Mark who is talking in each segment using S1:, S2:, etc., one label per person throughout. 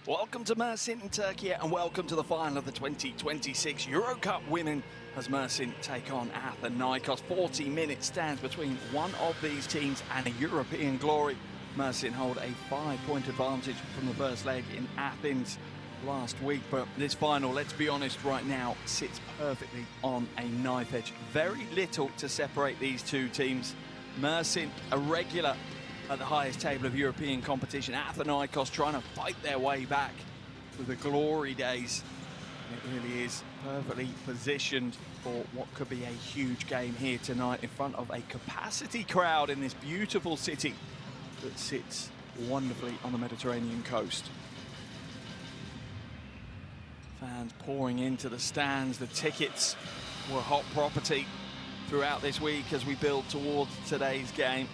S1: Welcome to Mersin in Turkey and welcome to the final of the 2026 EuroCup Women as Mersin take on Athinaikos. 40-minute stands between one of these teams and a European glory. Mersin hold a 5-point advantage from the first leg in Athens last week, but this final, let's be honest right now, sits perfectly on a knife edge. Very little to separate these two teams. Mersin, a regular at the highest table of European competition. Athinaikos trying to fight their way back to the glory days. It really is perfectly positioned for what could be a huge game here tonight in front of a capacity crowd in this beautiful city that sits wonderfully on the Mediterranean coast. Fans pouring into the stands. The tickets were hot property throughout this week as we build towards today's game.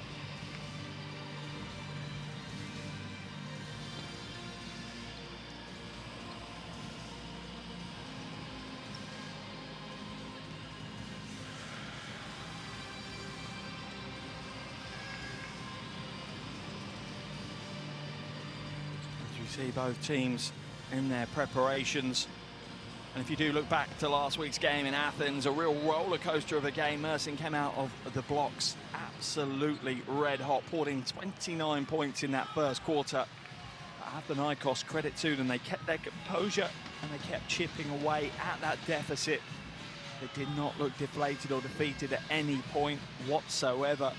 S1: See both teams in their preparations, and if you do look back to last week's game in Athens, a real roller coaster of a game. Mersin came out of the blocks absolutely red hot, poured in 29 points in that first quarter. Athinaikos, credit to them, they kept their composure and they kept chipping away at that deficit. They did not look deflated or defeated at any point whatsoever.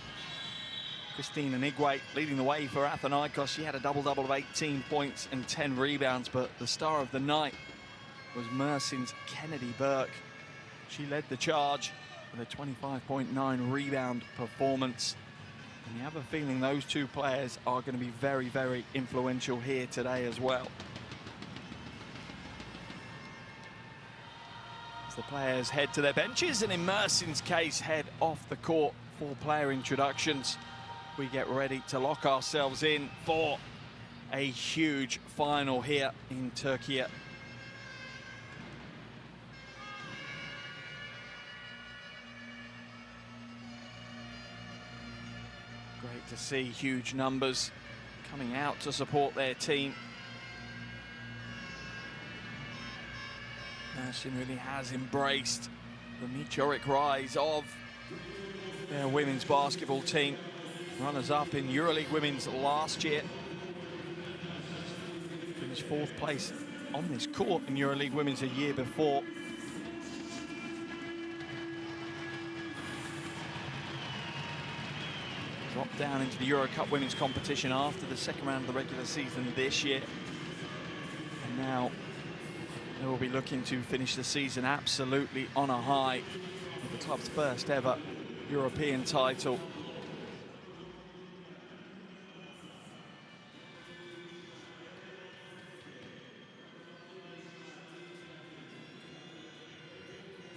S1: Christina Nigwe leading the way for Athinaikos. She had a double-double of 18 points and 10 rebounds, but the star of the night was Mersin's Kennedy Burke. She led the charge with a 25.9 rebound performance. And you have a feeling those two players are going to be very, very influential here today as well. As the players head to their benches, and in Mersin's case, head off the court for player introductions, we get ready to lock ourselves in for a huge final here in Turkey. Great to see huge numbers coming out to support their team. Mersin really has embraced the meteoric rise of their women's basketball team. Runners-up in EuroLeague Women's last year. Finished fourth place on this court in EuroLeague Women's a year before. Dropped down into the EuroCup Women's competition after the second round of the regular season this year. And now they will be looking to finish the season absolutely on a high with the club's first ever European title.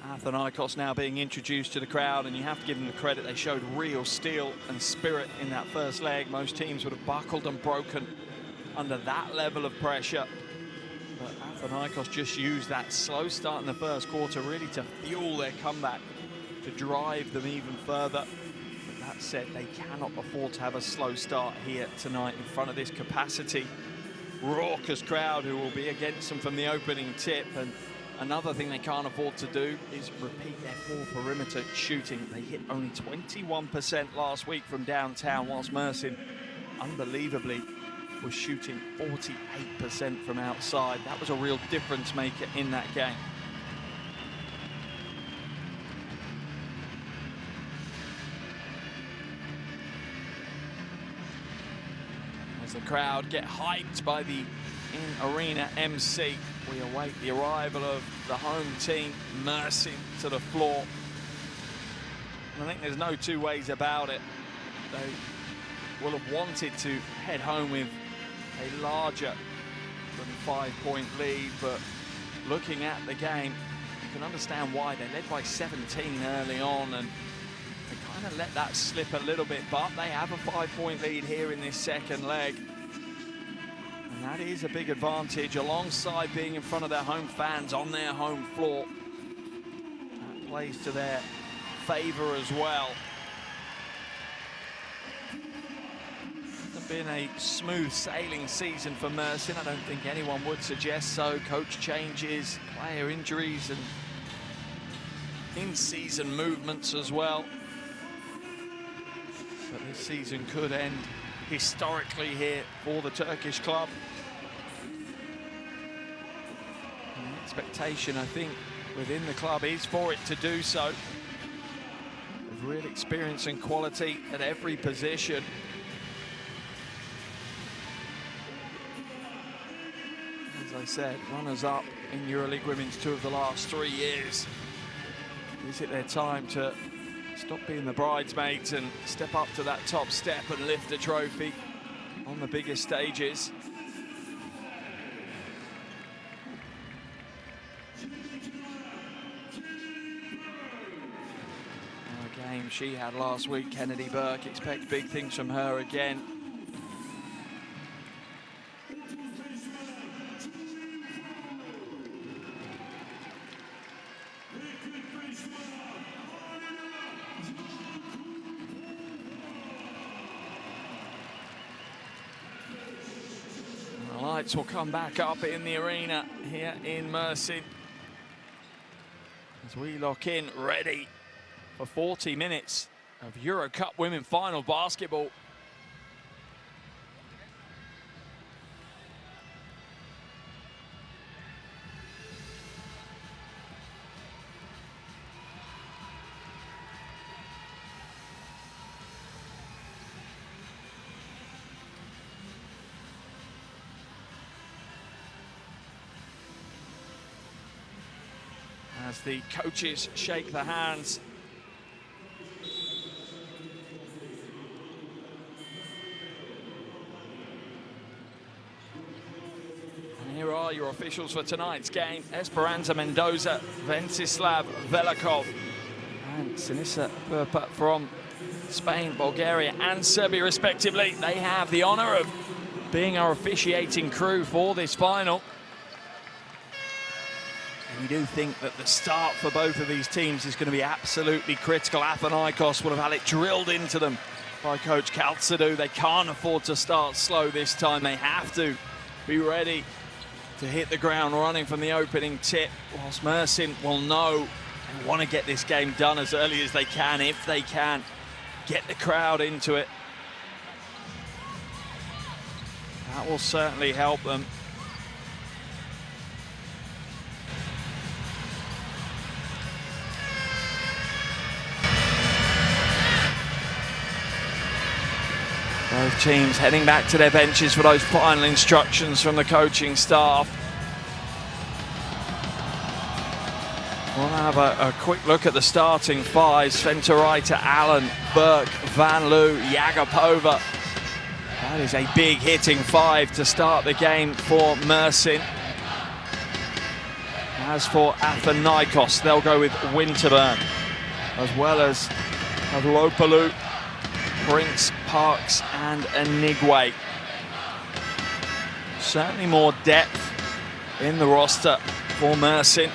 S1: Athinaikos now being introduced to the crowd, and you have to give them the credit. They showed real steel and spirit in that first leg. Most teams would have buckled and broken under that level of pressure. But Athinaikos just used that slow start in the first quarter really to fuel their comeback, to drive them even further. But that said, they cannot afford to have a slow start here tonight in front of this capacity, raucous crowd who will be against them from the opening tip. And another thing they can't afford to do is repeat their poor perimeter shooting. They hit only 21% last week from downtown, whilst Mersin, unbelievably, was shooting 48% from outside. That was a real difference maker in that game. As the crowd get hyped by the in-arena MC, we await the arrival of the home team, Mersin, to the floor. And I think there's no two ways about it. They will have wanted to head home with a larger than 5-point lead, but looking at the game, you can understand why. They led by 17 early on, and they kind of let that slip a little bit, but they have a 5-point lead here in this second leg. And that is a big advantage, alongside being in front of their home fans on their home floor. That plays to their favor as well. been a smooth sailing season for Mersin. I don't think anyone would suggest so. Coach changes, player injuries, and in-season movements as well. But this season could end historically here for the Turkish club. And the expectation, I think, within the club is for it to do so. With real experience and quality at every position. As I said, runners-up in EuroLeague Women's 2 of the last 3 years. Is it their time to stop being the bridesmaids and step up to that top step and lift the trophy on the biggest stages? A game she had last week, Kennedy Burke. Expect big things from her again. Lights will come back up in the arena here in Mersin as we lock in, ready for 40 minutes of EuroCup Women Final basketball. As the coaches shake the hands. And here are your officials for tonight's game. Esperanza Mendoza, Vencislav Velikov, and Sinisa Purpa from Spain, Bulgaria, and Serbia, respectively. They have the honor of being our officiating crew for this final. We do think that the start for both of these teams is going to be absolutely critical. Athinaikos would have had it drilled into them by Coach Kaltsadou. They can't afford to start slow this time. They have to be ready to hit the ground running from the opening tip, whilst Mersin will know and want to get this game done as early as they can, if they can get the crowd into it. That will certainly help them. Both teams heading back to their benches for those final instructions from the coaching staff. We'll have a quick look at the starting five. Sventuraita, Allen, Burke, Van Loo, Yagapova. That is a big hitting five to start the game for Mersin. As for Athinaikos, they'll go with Winterburn, as well as Avlopoulos, Prince, Parks, and Anigwe. Certainly more depth in the roster for Mersin.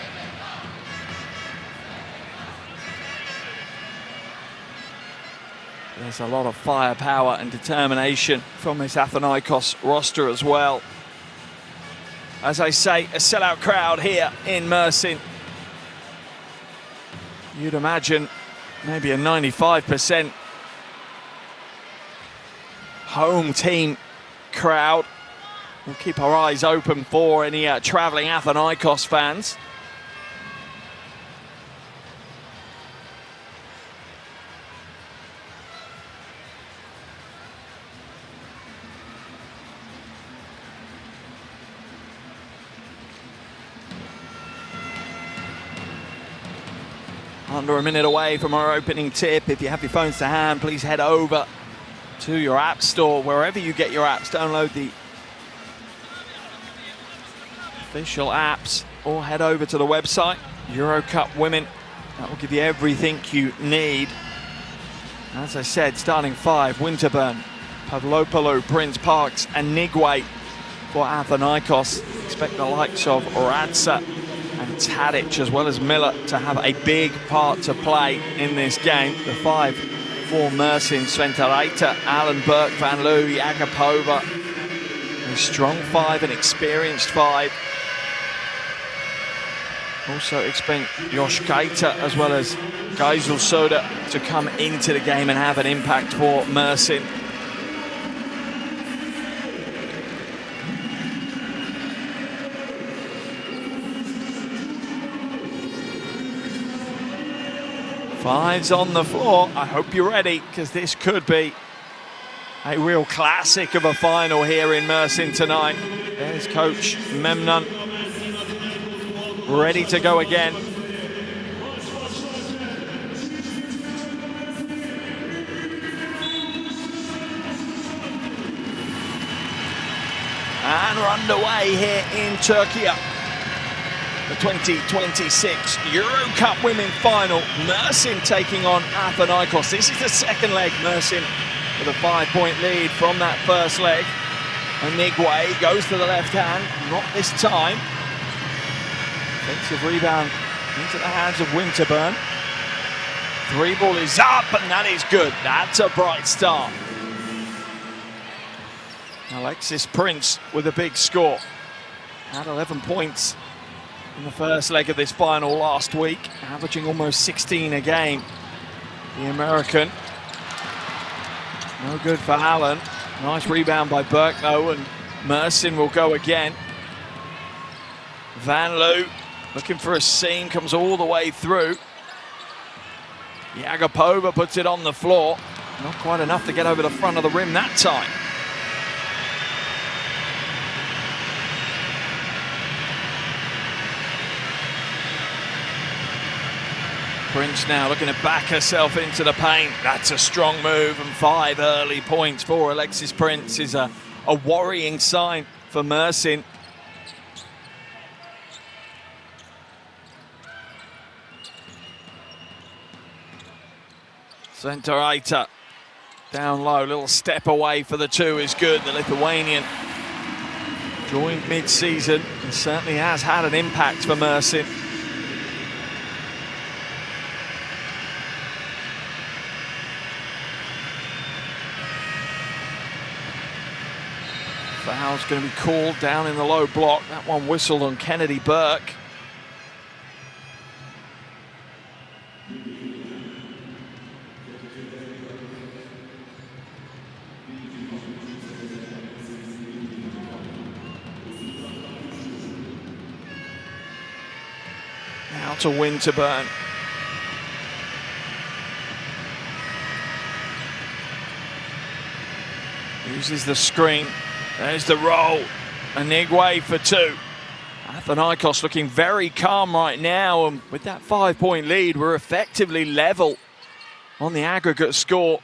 S1: There's a lot of firepower and determination from this Athinaikos roster as well. As I say, a sellout crowd here in Mersin. You'd imagine maybe a 95% home team crowd. We'll keep our eyes open for any travelling Athinaikos fans. Under a minute away from our opening tip. If you have your phones to hand, please head over to your app store, wherever you get your apps. Download the official apps or head over to the website, EuroCup Women. That will give you everything you need. As I said, starting five: Winterburn, Pavlopoulou, Prince, Parks, and Nigwe for Athinaikos. Expect the likes of Oradza and Tadic, as well as Miller, to have a big part to play in this game. The five for Mersin. Sventaraita, Alan, Burke, Van Loo, Jagapova. A strong five, an experienced five. Also expect Josh Keita as well as Geisel Soda to come into the game and have an impact for Mersin. Fives on the floor. I hope you're ready, because this could be a real classic of a final here in Mersin tonight. There's Coach Memnon, ready to go again. And we're underway here in Turkey. The 2026 EuroCup Women Final. Mersin taking on Athinaikos. This is the second leg. Mersin with a 5-point lead from that first leg. And Nigwe goes to the left hand, not this time. Offensive rebound into the hands of Winterburn. Three ball is up, and that is good. That's a bright start. Alexis Prince with a big score. Had 11 points in the first leg of this final last week, averaging almost 16 a game. The American. No good for Allen. Nice rebound by Burke though, and Mersin will go again. Van Loo looking for a seam, comes all the way through. Jagapova puts it on the floor. Not quite enough to get over the front of the rim that time. Prince now looking to back herself into the paint. That's a strong move, and 5 early points for Alexis Prince is a worrying sign for Mersin. Sventaraita down low, little step away for the two is good. The Lithuanian joined mid-season and certainly has had an impact for Mersin. Foul's going to be called down in the low block. That one whistled on Kennedy Burke. Now to Winterburn. Uses the screen. There's the roll. Anigwe for 2. Athinaikos looking very calm right now, and with that 5-point lead, we're effectively level on the aggregate score.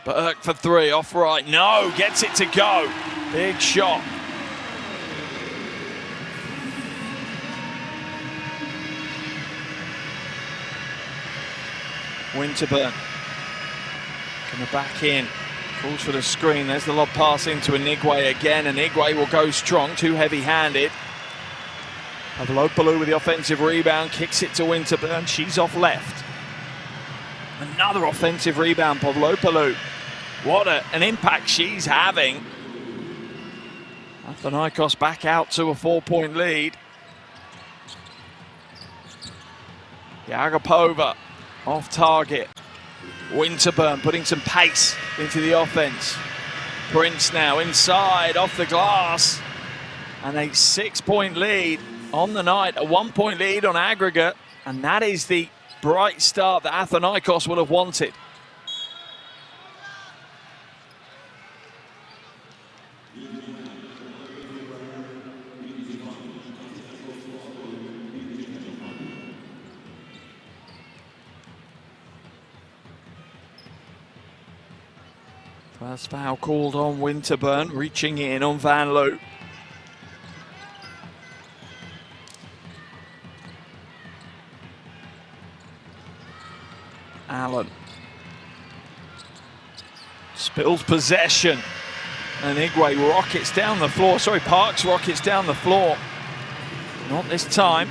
S1: Burke for 3, off right. No, gets it to go. Big shot. Winterburn coming back in, calls for the screen. There's the lob pass into Anigwe again, and Anigwe will go strong, too heavy-handed. Pavlopoulos with the offensive rebound, kicks it to Winterburn. She's off left. Another offensive rebound, Pavlopoulos. What an impact she's having. Athinaikos back out to a 4-point lead. Jagapova off target. Winterburn putting some pace into the offense. Prince now inside, off the glass. And a 6-point lead on the night, a 1-point lead on aggregate. And that is the bright start that Athinaikos would have wanted. First foul called on Winterburn, reaching in on Van Loo. Allen. Spills possession. And Igwe rockets down the floor. Sorry, Parks rockets down the floor. Not this time.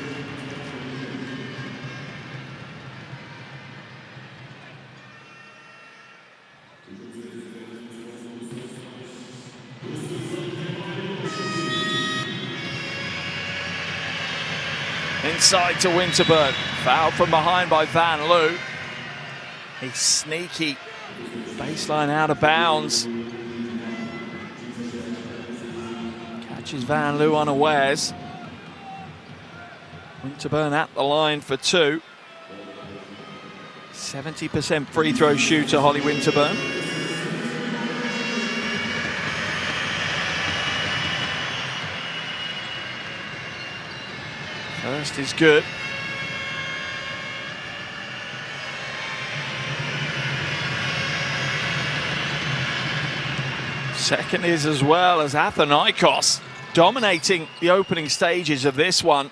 S1: inside to Winterburn. Fouled from behind by Van Loo. He's sneaky. Baseline out of bounds. Catches Van Loo unawares. Winterburn at the line for two. 70% free throw shooter, Holly Winterburn. First is good. Second is as well, as Athinaikos dominating the opening stages of this one.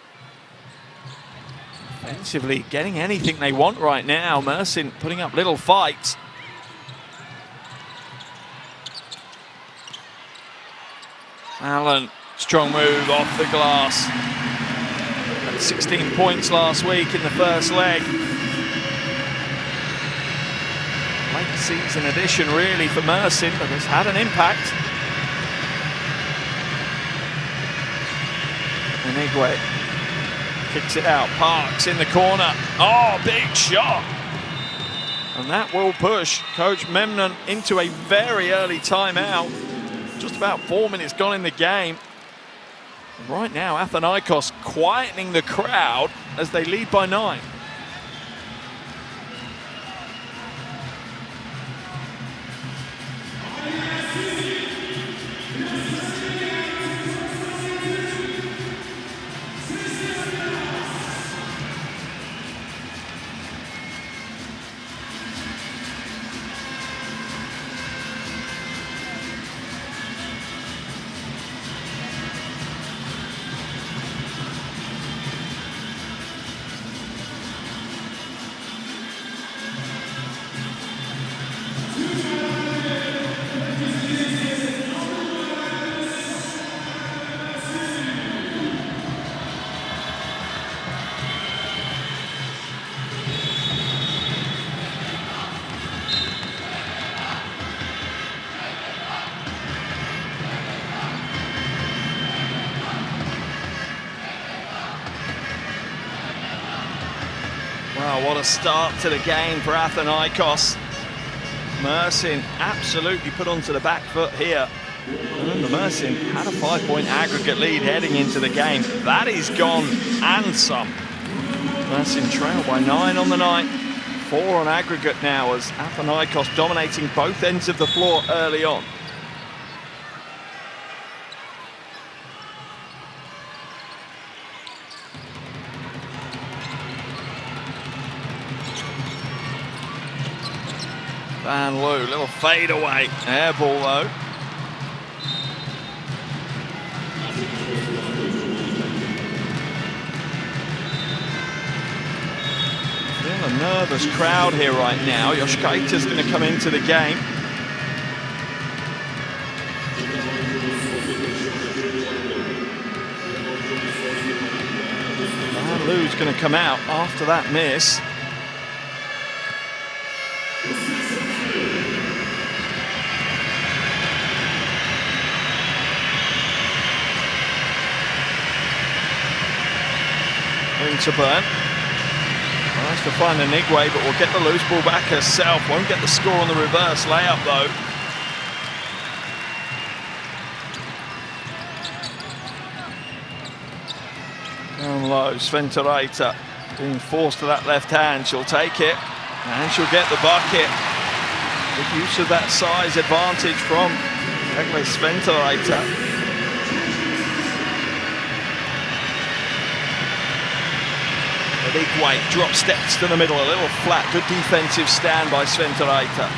S1: Offensively getting anything they want right now. Mersin putting up little fights. Allen, strong move off the glass. Had 16 points last week in the first leg. Late season addition really for Mersin, but has had an impact. Anigwe kicks it out, Parks in the corner. Oh, big shot. And that will push Coach Memnon into a very early timeout. Just about 4 minutes gone in the game. Right now, Athinaikos quietening the crowd as they lead by 9. Wow, what a start to the game for Athinaikos. Mersin absolutely put onto the back foot here. Remember, Mersin had a 5-point aggregate lead heading into the game. That is gone and some. Mersin trail by 9 on the night. 4 on aggregate now as Athinaikos dominating both ends of the floor early on. Van Loo, little fade away. Air ball though. Feel a nervous crowd here right now. Yoshkaita's going to come into the game. Van Loo's going to come out after that miss. Winterburn tries to find Anigwe, but will get the loose ball back herself. Won't get the score on the reverse layup though. Down low, Sventoraita being forced to that left hand. She'll take it and she'll get the bucket. Good use of that size advantage from Sventoraita. A big weight, drop steps to the middle, a little flat, good defensive stand by Sventoraita.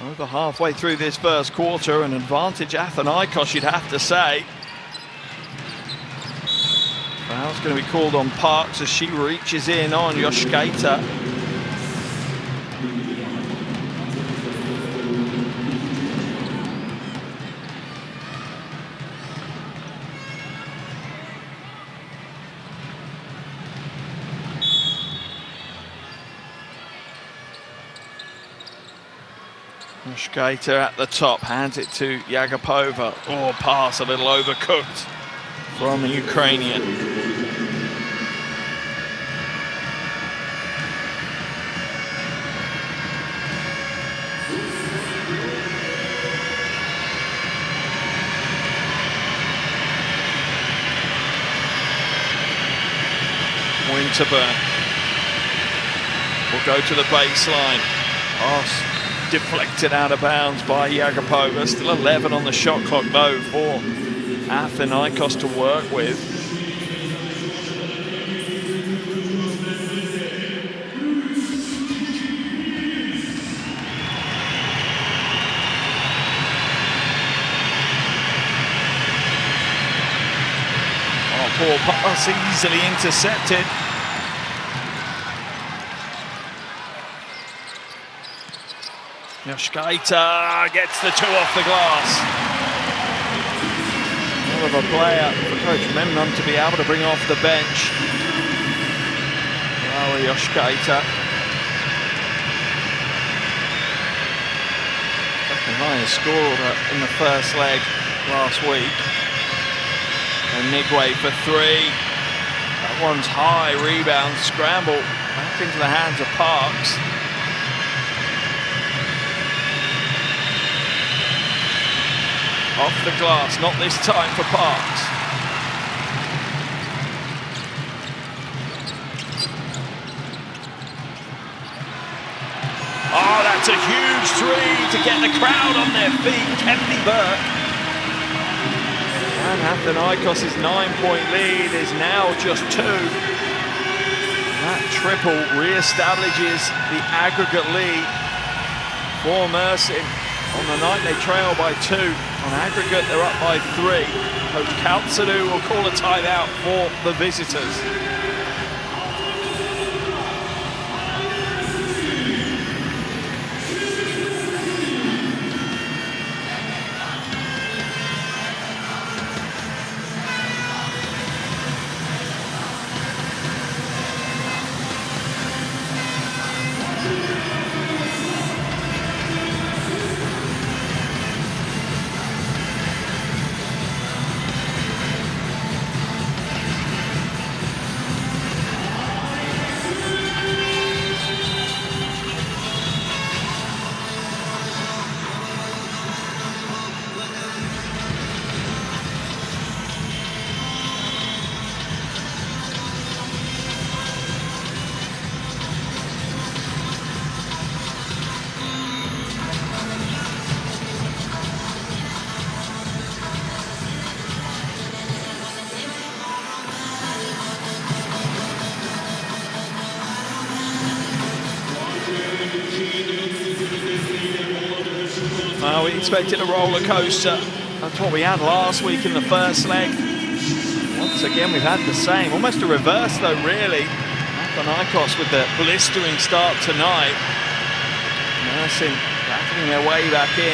S1: Over halfway through this first quarter, an advantage Athinaikos, you'd have to say. Foul's going to be called on Parks as she reaches in on Yoshkaita. Skater at the top, hands it to Yagapova. Oh, pass a little overcooked from the Ukrainian. Winterburn will go to the baseline. Pass deflected out of bounds by Yagapova. Still 11 on the shot clock though for Athinaikos to work with. Oh, poor pass easily intercepted. Skater gets the 2 off the glass. More of a player for Coach Memnon to be able to bring off the bench. Well, Skater. Second highest scorer in the first leg last week. And Nigwe for 3. That one's high, rebound, scramble back into the hands of Parks. Off the glass, not this time for Parks. Oh, that's a huge 3 to get the crowd on their feet. Kennedy Burke. And Athinaikos' 9-point lead is now just 2. That triple re-establishes the aggregate lead for Mersin. On the night they trail by 2. On aggregate, they're up by 3. Coach Kaltsadu will call a timeout for the visitors. We expected a roller coaster. That's what we had last week in the first leg. Once again, we've had the same. Almost a reverse, though, really. Athinaikos with the blistering start tonight. Mersin battling their way back in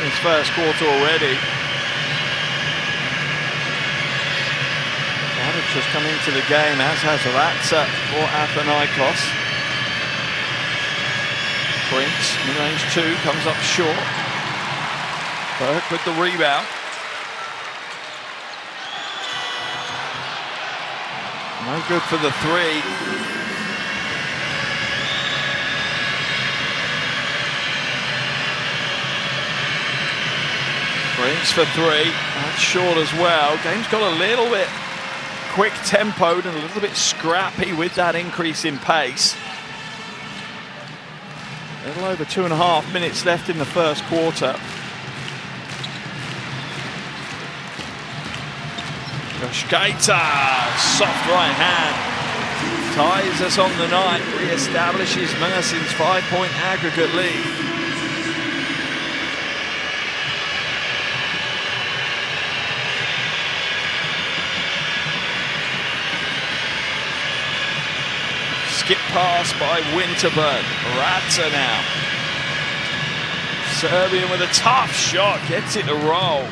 S1: this first quarter already. Tadic has come into the game, as has Ratsa for Athinaikos. Prince, mid-range 2, comes up short. Burke with the rebound. No good for the 3. Prince for 3. That's short as well. Game's got a little bit quick tempoed and a little bit scrappy with that increase in pace. A little over 2.5 minutes left in the first quarter. Skater, soft right hand, ties us on the night, re-establishes Mersin's 5-point aggregate lead. Skip pass by Winterburn. Ratsa now. Serbian with a tough shot, gets it to roll.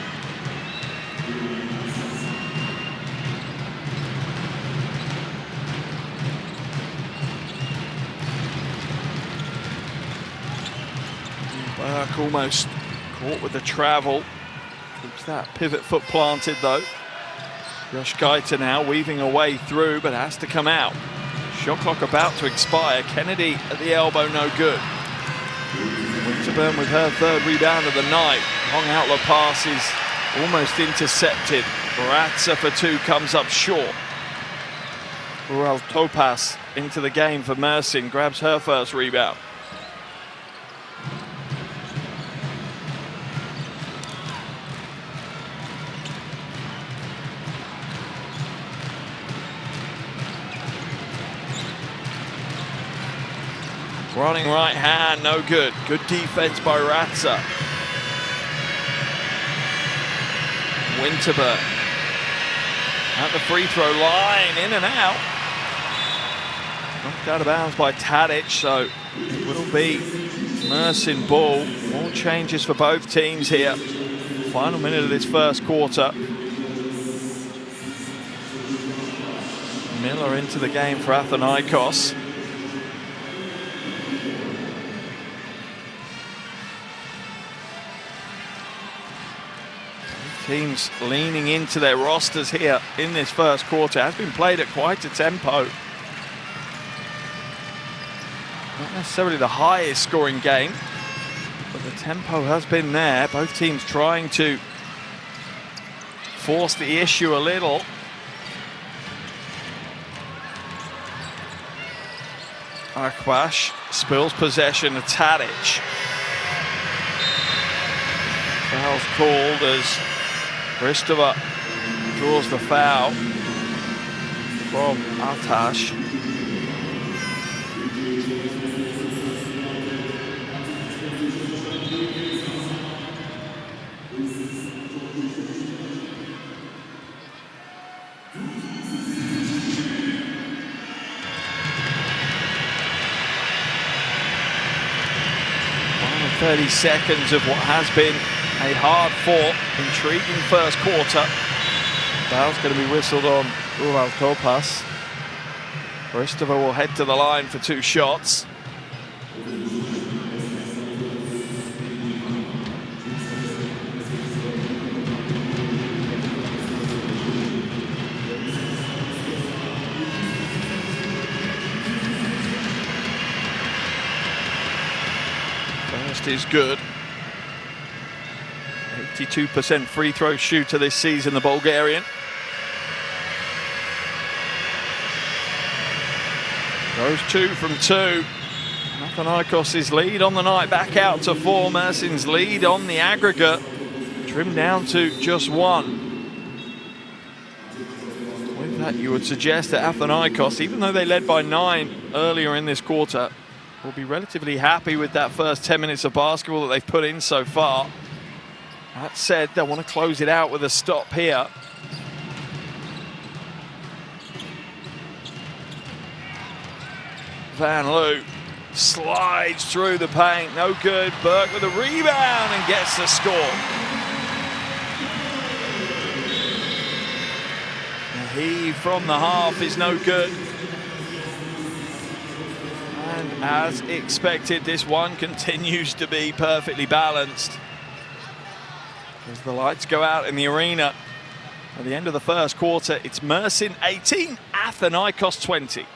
S1: Burke almost caught with the travel. Keeps that pivot foot planted though. Josh Gaita now weaving a way through, but has to come out. Shot clock about to expire. Kennedy at the elbow, no good. Winterburn with her third rebound of the night. Long outlet pass is almost intercepted. Baratza for two comes up short. Ural Topas into the game for Mersin, grabs her first rebound. Running right hand, no good. Good defense by Ratza. Winterburn at the free throw line, in and out. Knocked out of bounds by Tadic, so it will be Mersin ball. More changes for both teams here. Final minute of this first quarter. Miller into the game for Athinaikos. Teams leaning into their rosters here in this first quarter. Has been played at quite a tempo. Not necessarily the highest scoring game, but the tempo has been there. Both teams trying to force the issue a little. Akbash spills possession to Tadic. Foul's called as Kristova draws the foul from Atash. Final 30 seconds of what has been a hard-fought, intriguing first quarter. Foul's going to be whistled on Ural Topas. Kristova will head to the line for two shots. First is good. 82% free throw shooter this season, the Bulgarian. Goes 2 from 2. Athinaikos' lead on the night back out to 4. Mersin's lead on the aggregate trimmed down to just 1. With that, you would suggest that Athinaikos, even though they led by 9 earlier in this quarter, will be relatively happy with that first 10 minutes of basketball that they've put in so far. That said, they want to close it out with a stop here. Van Loo slides through the paint, no good. Burke with a rebound and gets the score. The heave from the half is no good. And as expected, this one continues to be perfectly balanced. As the lights go out in the arena at the end of the first quarter, it's Mersin 18, Athinaikos 20.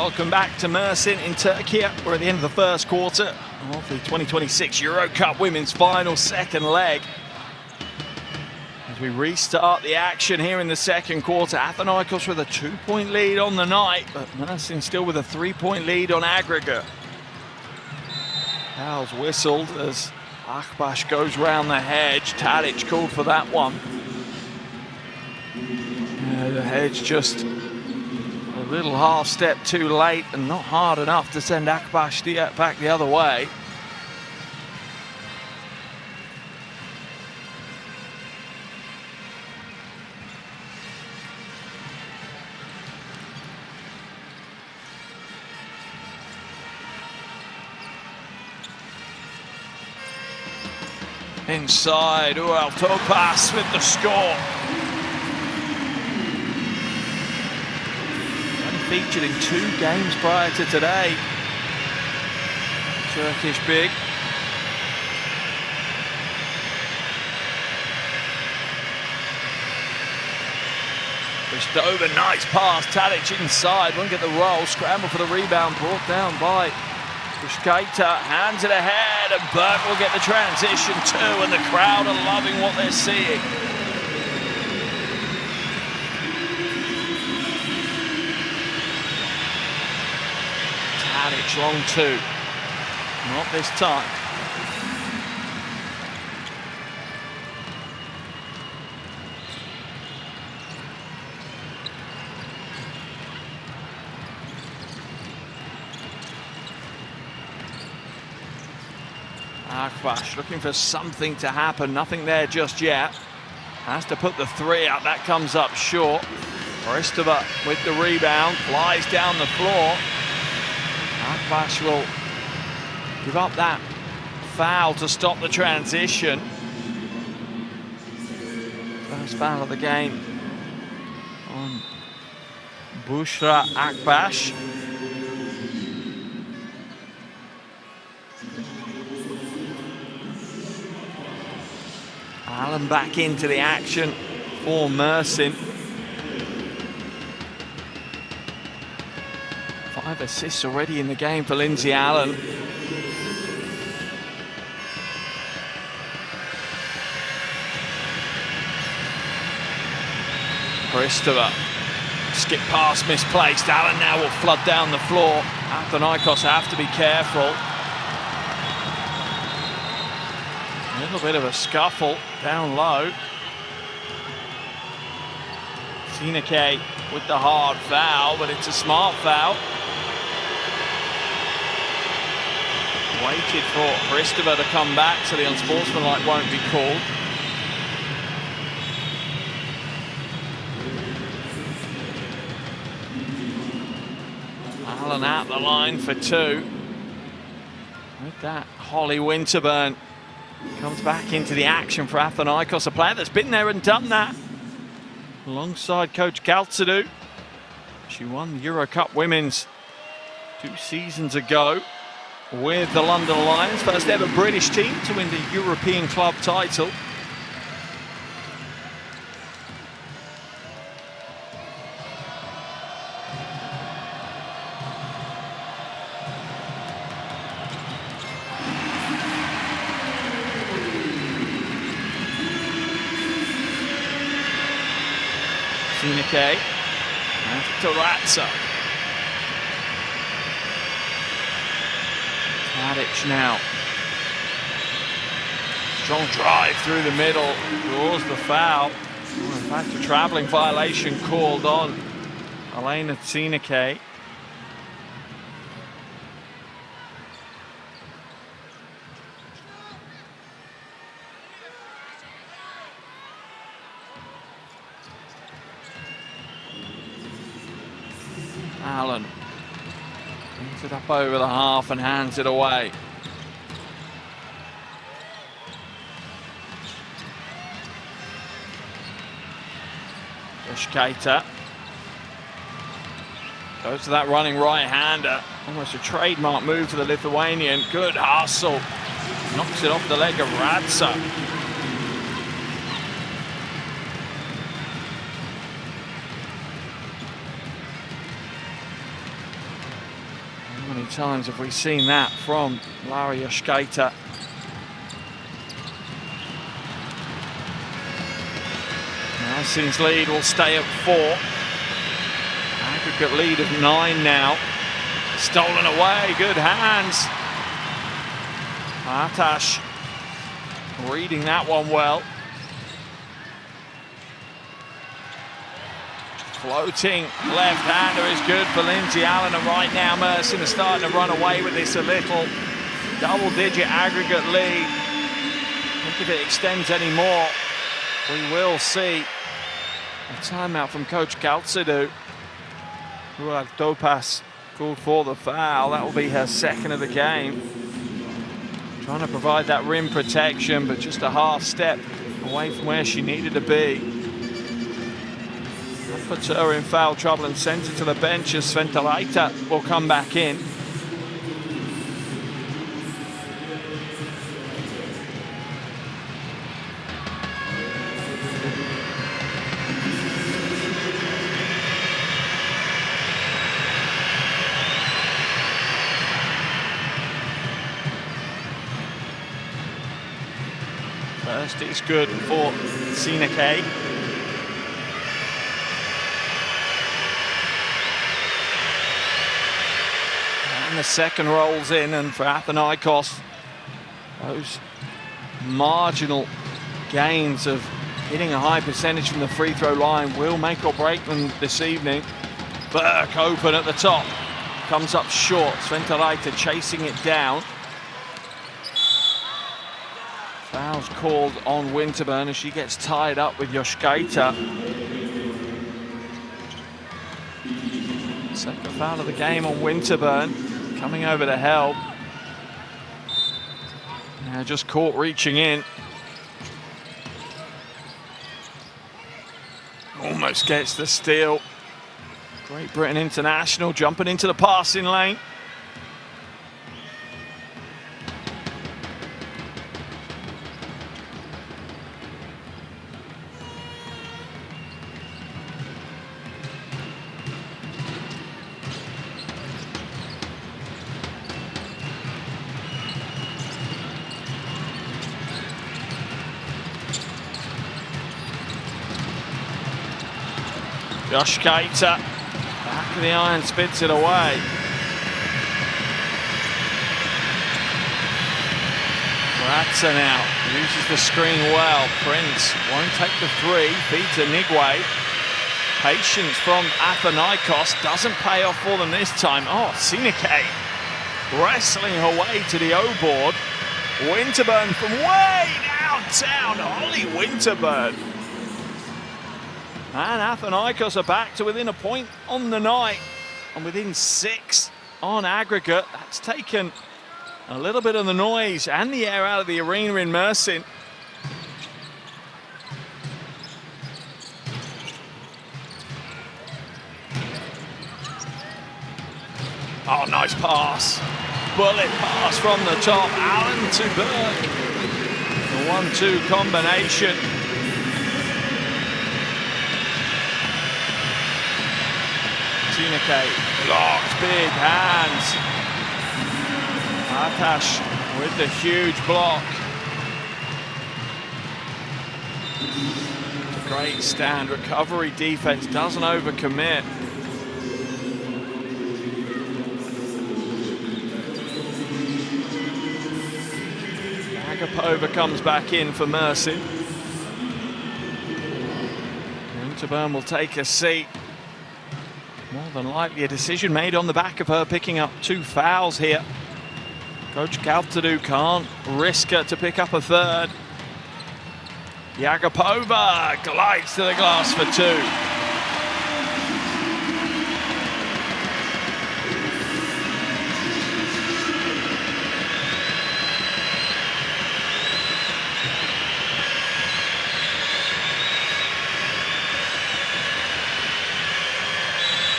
S1: Welcome back to Mersin in Turkey. We're at the end of the first quarter of the 2026 EuroCup Women's Final, second leg. As we restart the action here in the second quarter, Athinaikos with a 2-point lead on the night, but Mersin still with a 3-point lead on aggregate. Foul's whistled as Akbaş goes round the hedge. Tadic called for that one. The hedge just a little half step too late and not hard enough to send Akbaş back the other way. Inside, Topas with the score. Featured in 2 games prior to today. Turkish big. Pushed over, nice pass. Tadic inside, won't get the roll. Scramble for the rebound, brought down by Pushkaita. Hands it ahead, and Burke will get the transition too, and the crowd are loving what they're seeing. Tadic long 2, not this time. Akbaş looking for something to happen, nothing there just yet. Has to put the 3 out, that comes up short. Oristova with the rebound, flies down the floor. Akbaş will give up that foul to stop the transition. First foul of the game on Bushra Akbaş. Allen back into the action for Mersin. 5 assists already in the game for Lindsay Allen. Oristova, skip pass misplaced. Allen now will flood down the floor. Athinaikos have to be careful. A little bit of a scuffle down low. Athinaikos with the hard foul, but it's a smart foul. Waited for Oristova to come back, so the unsportsmanlike won't be called. Allen out the line for 2. With that, Holly Winterburn comes back into the action for Athinaikos, a player that's been there and done that. Alongside Coach Kaltsidou. She won the EuroCup Women's 2 seasons ago with the London Lions, first ever British team to win the European club title. Athinaikos and Taratsa. Tadic now. Strong drive through the middle, draws the foul. Oh, in fact, a travelling violation called on Elena Athinaikos. Allen brings it up over the half and hands it away. Pushkaita goes to that running right-hander. Almost a trademark move for the Lithuanian. Good hustle. Knocks it off the leg of Radza. times have we seen that from Lara Yoshkaita. Mersin's lead will stay at 4. Aggregate lead of 9 now. Stolen away, good hands. Atash reading that one well. Floating left-hander is good for Lindsay Allen, and right now Mersin are starting to run away with this a little. Double-digit aggregate lead. I think if it extends any more, we will see a timeout from Coach Kaltsidou. Ruad Topas called for the foul. That will be her second of the game. Trying to provide that rim protection, but just a half step away from where she needed to be. That puts her in foul trouble and sends it to the bench as Sventalaita will come back in. First is good for Sinake. And the second rolls in, and for Athinaikos, those marginal gains of hitting a high percentage from the free throw line will make or break them this evening. Burke open at the top, comes up short. Sventalaita chasing it down. Foul's called on Winterburn as she gets tied up with Yoshkaita. Second foul of the game on Winterburn, coming over to help. Now just caught reaching in. Almost gets the steal. Great Britain international jumping into the passing lane. Yoshkaita, back of the iron, spits it away. Ratza now uses the screen well. Prince won't take the 3, feeds to Nigwe. Patience from Athinaikos doesn't pay off for them this time. Oh, Sinake wrestling her way to the O-board. Winterburn from way downtown, Holly Winterburn. And Athinaikos are back to within a point on the night and within 6 on aggregate. That's taken a little bit of the noise and the air out of the arena in Mersin. Oh, nice pass. Bullet pass from the top. Allen to Burke. The 1-2 combination. Sinake blocked, big hands. Atash with the huge block. Great stand, recovery defense, doesn't overcommit. Agapova comes back in for Mersin. Winterburn will take a seat. More than likely a decision made on the back of her picking up 2 fouls here. Coach Kaltsidou can't risk her to pick up a 3rd. Agapova glides to the glass for 2.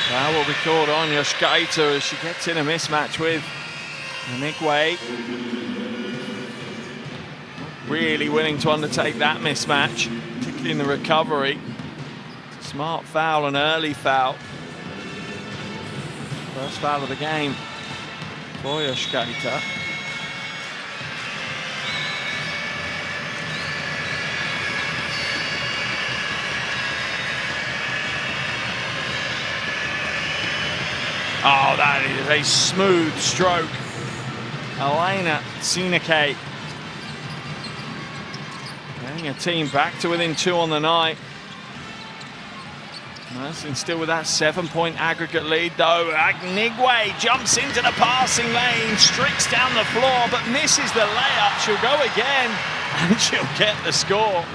S1: Foul will be called on Yoshkaita as she gets in a mismatch with Nigwe. Really willing to undertake that mismatch, particularly in the recovery. Smart foul, an early foul. First foul of the game Boyashkaita. Oh, that is a smooth stroke. Athinaikos getting a team back to within 2 on the night. Mersin still with that 7-point aggregate lead though. Athinaikos jumps into the passing lane, streaks down the floor, but misses the layup. She'll go again, and she'll get the score.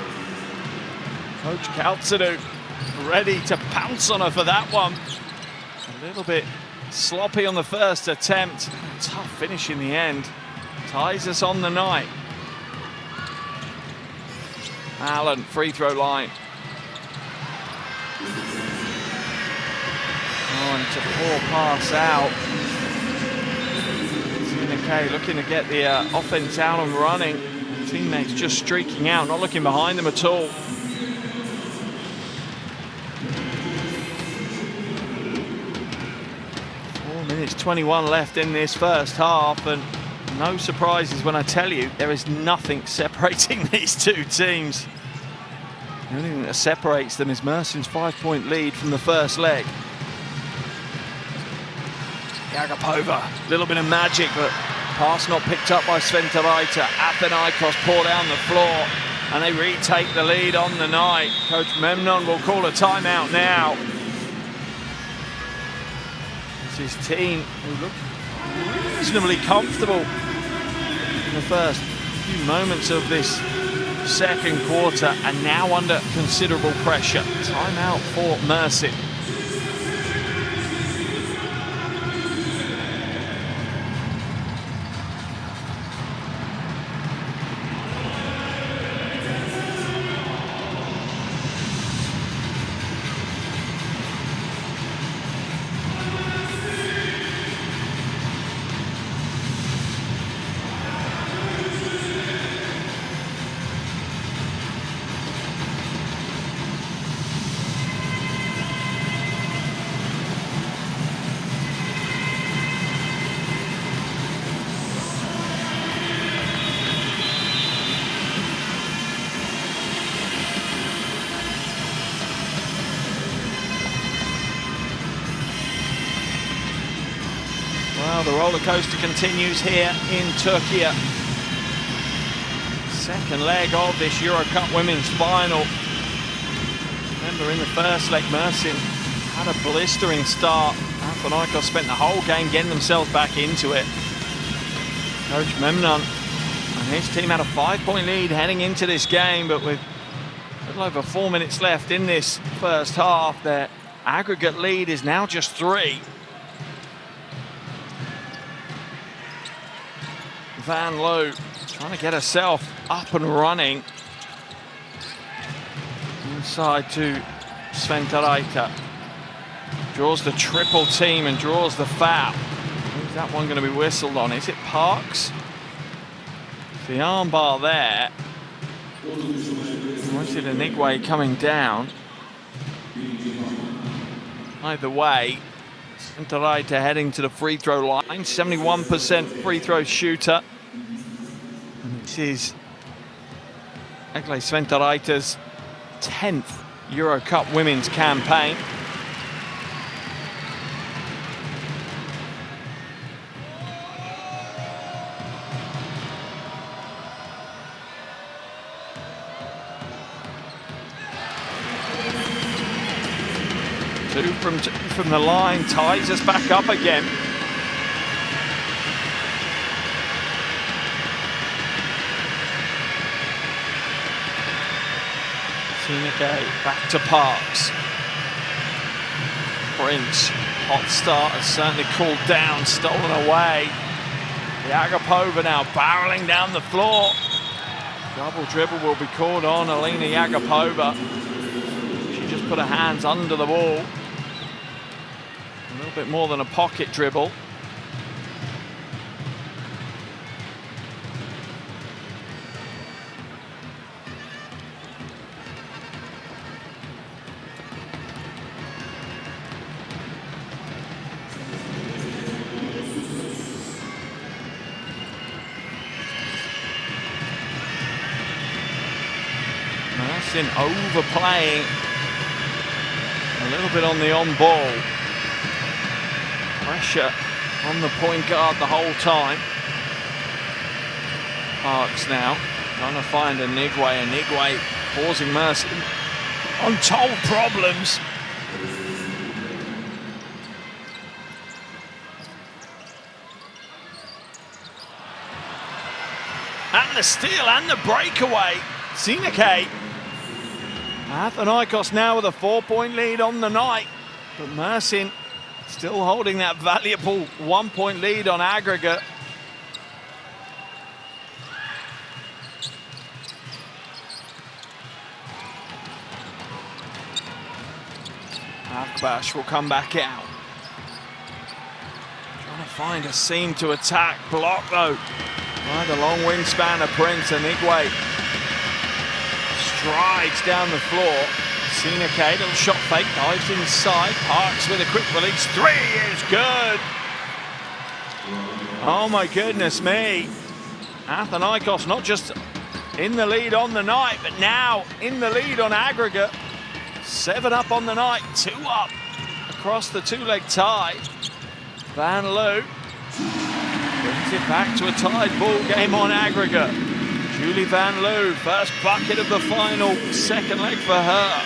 S1: Coach Kaltsadu ready to pounce on her for that one. A little bit sloppy on the first attempt. Tough finish in the end. Ties us on the night. Allen, free throw line. Oh, and it's a poor pass out. Athinaikos looking to get the offense out and running. Teammates just streaking out, not looking behind them at all. 4 minutes 21 left in this first half, and no surprises when I tell you there is nothing separating these two teams. The only thing that separates them is Mersin's 5-point lead from the first leg. Agapova, a little bit of magic, but pass not picked up by Sventaraita. Athinaikos pour down the floor, and they retake the lead on the night. Coach Memnon will call a timeout now. This is team who look reasonably comfortable in the first few moments of this second quarter, and now under considerable pressure. Timeout for Mersin. Well, the roller coaster continues here in Turkey. Second leg of this EuroCup women's final. Remember, in the first leg, Mersin had a blistering start. Athinaikos spent the whole game getting themselves back into it. Coach Memnon and his team had a 5-point lead heading into this game, but with a little over 4 minutes left in this first half, their aggregate lead is now just 3. Van Loo trying to get herself up and running. Inside to Sventaraita. Draws the triple team and draws the foul. Who's that one going to be whistled on? Is it Parks? The armbar there. Was it Athinaikos coming down? Either way, Sventaraita heading to the free throw line. 71% free throw shooter. And this is Sventaraita's 10th EuroCup women's campaign. Two from the line, ties us back up again. Athinaikos back to Parks. Prince, hot start, has certainly cooled down, stolen away. The Agapova now barreling down the floor. Double dribble will be called on Alina Agapova. She just put her hands under the ball. A little bit more than a pocket dribble. Mersin overplaying a little bit on the on ball. Pressure on the point guard the whole time. Parks now trying to find Anigwe. Anigwe causing Mersin untold problems. And the steal and the breakaway. CBK. Athinaikos now with a 4-point lead on the night. But Mersin still holding that valuable 1-point lead on aggregate. Akbash will come back out. Trying to find a seam to attack. Block though by the long wingspan of Prince. Anigwe strides down the floor. CBK, little shot fake, dives inside. Parks with a quick release. 3 is good. Oh my goodness me. Athinaikos not just in the lead on the night, but now in the lead on aggregate. 7 up on the night, 2 up across the 2-leg tie. Van Loo brings it back to a tied ball game on aggregate. Julie Van Loo, first bucket of the final, 2nd leg for her.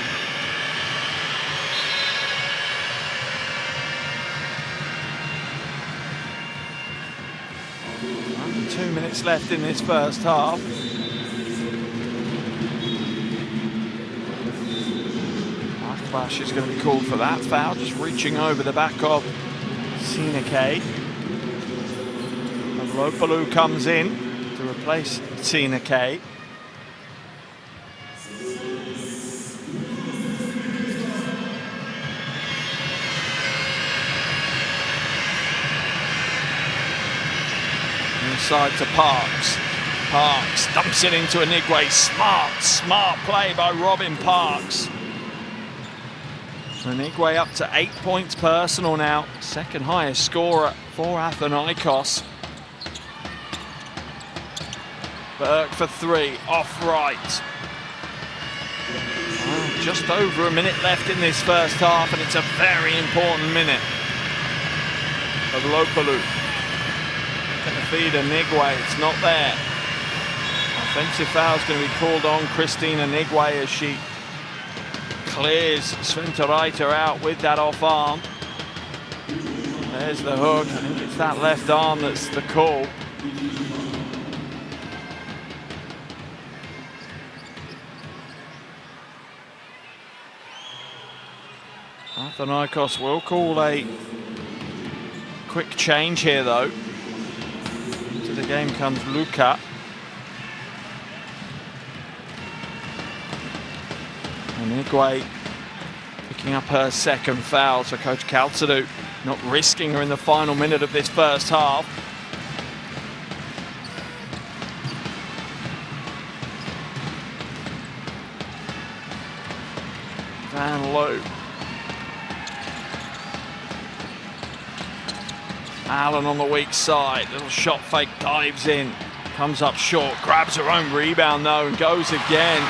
S1: Under 2 minutes left in this first half. Akbash is going to be called for that foul, just reaching over the back of CBK. Lopalu comes in to replace CBK. Inside to Parks. Parks dumps it into Anigwe. Smart play by Robin Parks. Anigwe up to 8 points personal now. 2nd highest scorer for Athinaikos. Burke for 3, off right. Just over a minute left in this first half, and it's a very important minute. Of Lopalu. Going to feed Anigwe, it's not there. Offensive foul is going to be called on Christine Anigwe as she clears Sventoraiter out with that off arm. There's the hook. I think it's that left arm that's the call. Athinaikos will call a quick change here though. To the game comes Luka. Anigwe picking up her 2nd foul, so Coach Kaltadu not risking her in the final minute of this first half. Van Loo. Allen on the weak side, little shot fake, dives in, comes up short, grabs her own rebound though and goes again.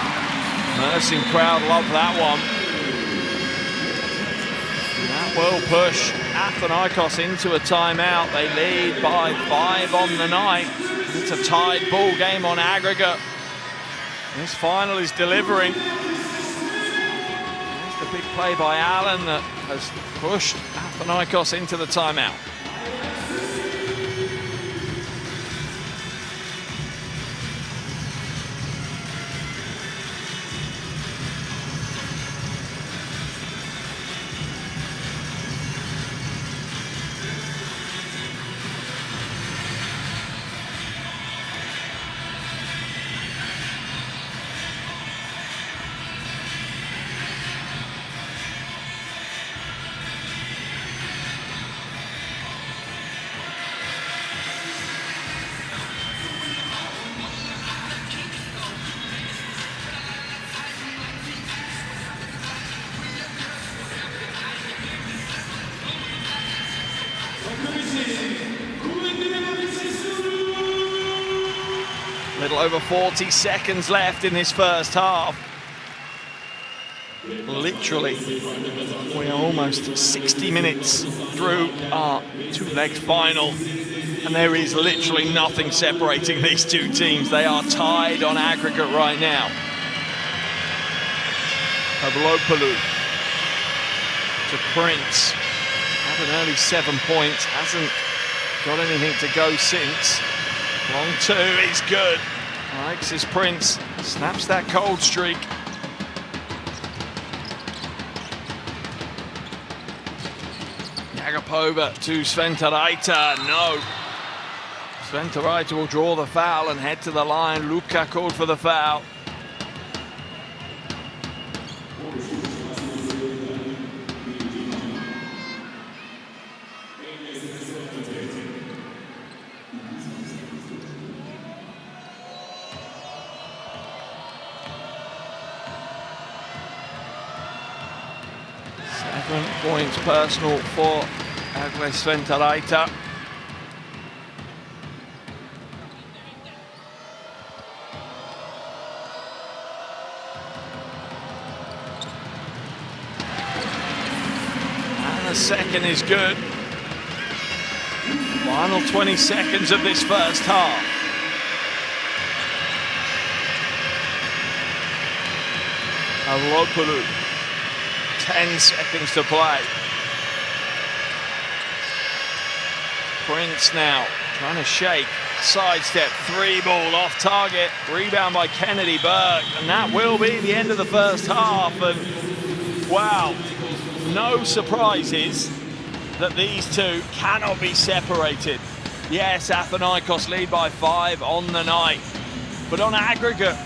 S1: Mersin crowd love that one. That will push Athinaikos into a timeout. They lead by 5 on the night. It's a tied ball game on aggregate. This final is delivering. There's the big play by Allen that has pushed Athinaikos into the timeout. Little over 40 seconds left in this first half. Literally, we are almost 60 minutes through our two-leg final, and there is literally nothing separating these two teams. They are tied on aggregate right now. Pavlopoulou to Prince. Had an early 7 points, hasn't got anything to go since. Long two is good. Alexis Prince snaps that cold streak. Agapova to Sventaraita, no. Sventaraita will draw the foul and head to the line. Luka called for the foul. Points personal for Agnes Sventaraita. And the second is good. Final 20 seconds of this first half. Pavlopoulou. 10 seconds to play. Prince now trying to shake, sidestep, 3-ball off target, rebound by Kennedy Berg, and that will be the end of the first half. And wow, no surprises that these two cannot be separated. Yes, Athinaikos lead by 5 on the night, but on aggregate,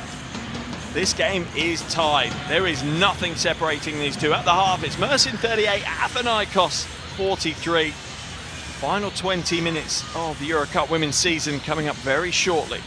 S1: this game is tied. There is nothing separating these two. At the half, it's Mersin 38, Athinaikos 43. Final 20 minutes of the EuroCup women's season coming up very shortly.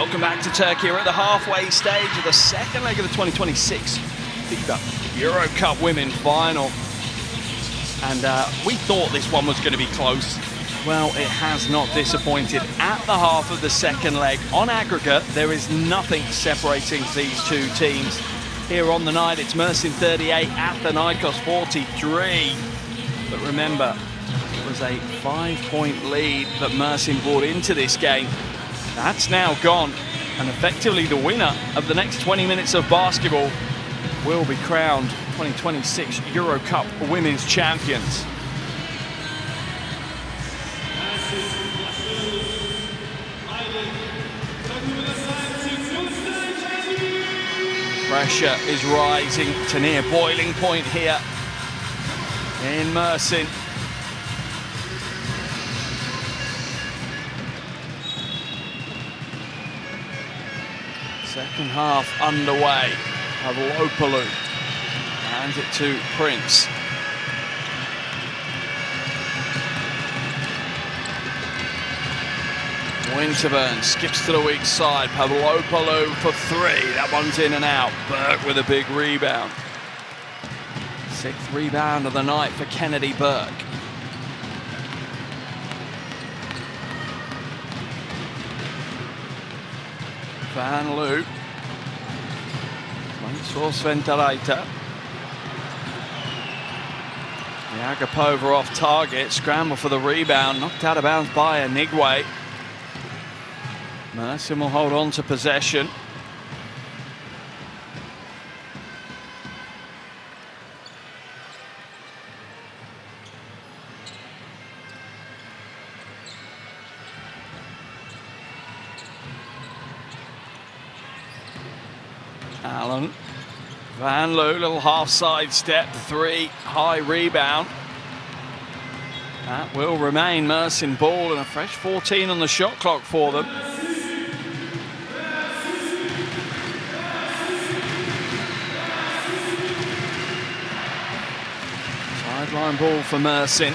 S1: Welcome back to Turkey. We're at the halfway stage of the second leg of the 2026 FIBA EuroCup Women Final. And we thought this one was going to be close. Well, it has not disappointed. At the half of the second leg, on aggregate, there is nothing separating these two teams. Here on the night, it's Mersin 38, Athinaikos 43. But remember, it was a 5-point lead that Mersin brought into this game. That's now gone, and effectively the winner of the next 20 minutes of basketball will be crowned 2026 EuroCup Women's Champions. Pressure is rising to near boiling point here in Mersin. Second half underway. Pavlopoulou hands it to Prince. Winterburn skips to the weak side. Pavlopoulou for three. That one's in and out. Burke with a big rebound. Sixth rebound of the night for Kennedy Burke. Van Loo. For Sventaraita. Agapova off target. Scramble for the rebound. Knocked out of bounds by Anigwe. Mersin will hold on to possession. Allen. Van Loo, little half side step, three, high rebound. That will remain Mersin ball, and a fresh 14 on the shot clock for them. Sideline ball for Mersin.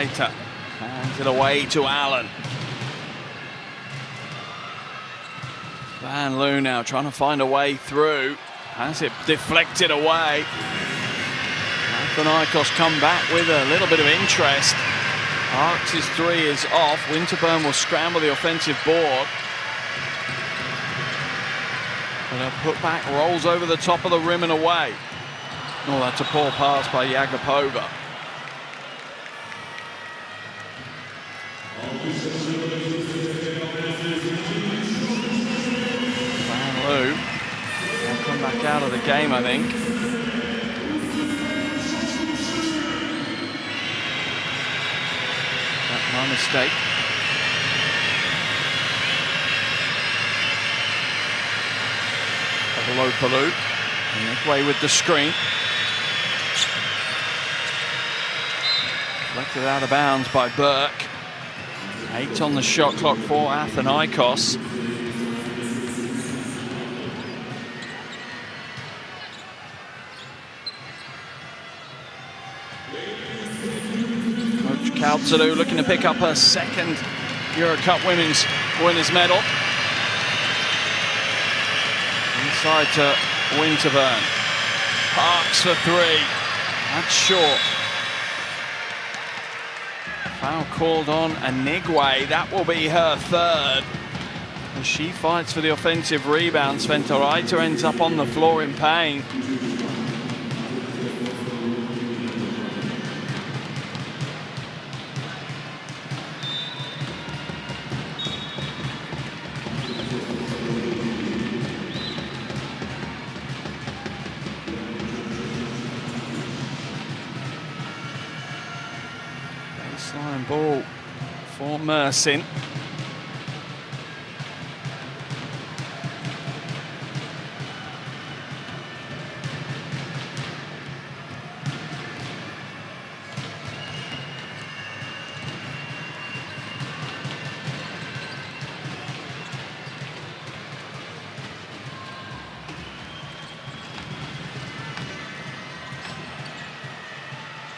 S1: Hands it away to Allen. Van Loo now trying to find a way through. Has it deflected away. Athinaikos come back with a little bit of interest. Arcs' three is off. Winterburn will scramble the offensive board. But a putback rolls over the top of the rim and away. Oh, that's a poor pass by Agapova. Van Loo will come back out of the game, I think. That's my mistake. Pavlopoulou, Anigwe with the screen. Deflected out of bounds by Burke. 8 on the shot clock for Athinaikos. Coach Kaltzalu looking to pick up her second EuroCup Women's winners medal. Inside to Winterburn. Parks for three. That's short. Foul called on Anigwe. That will be her third. As she fights for the offensive rebound, Sventaraita ends up on the floor in pain. Baseline ball for Mersin.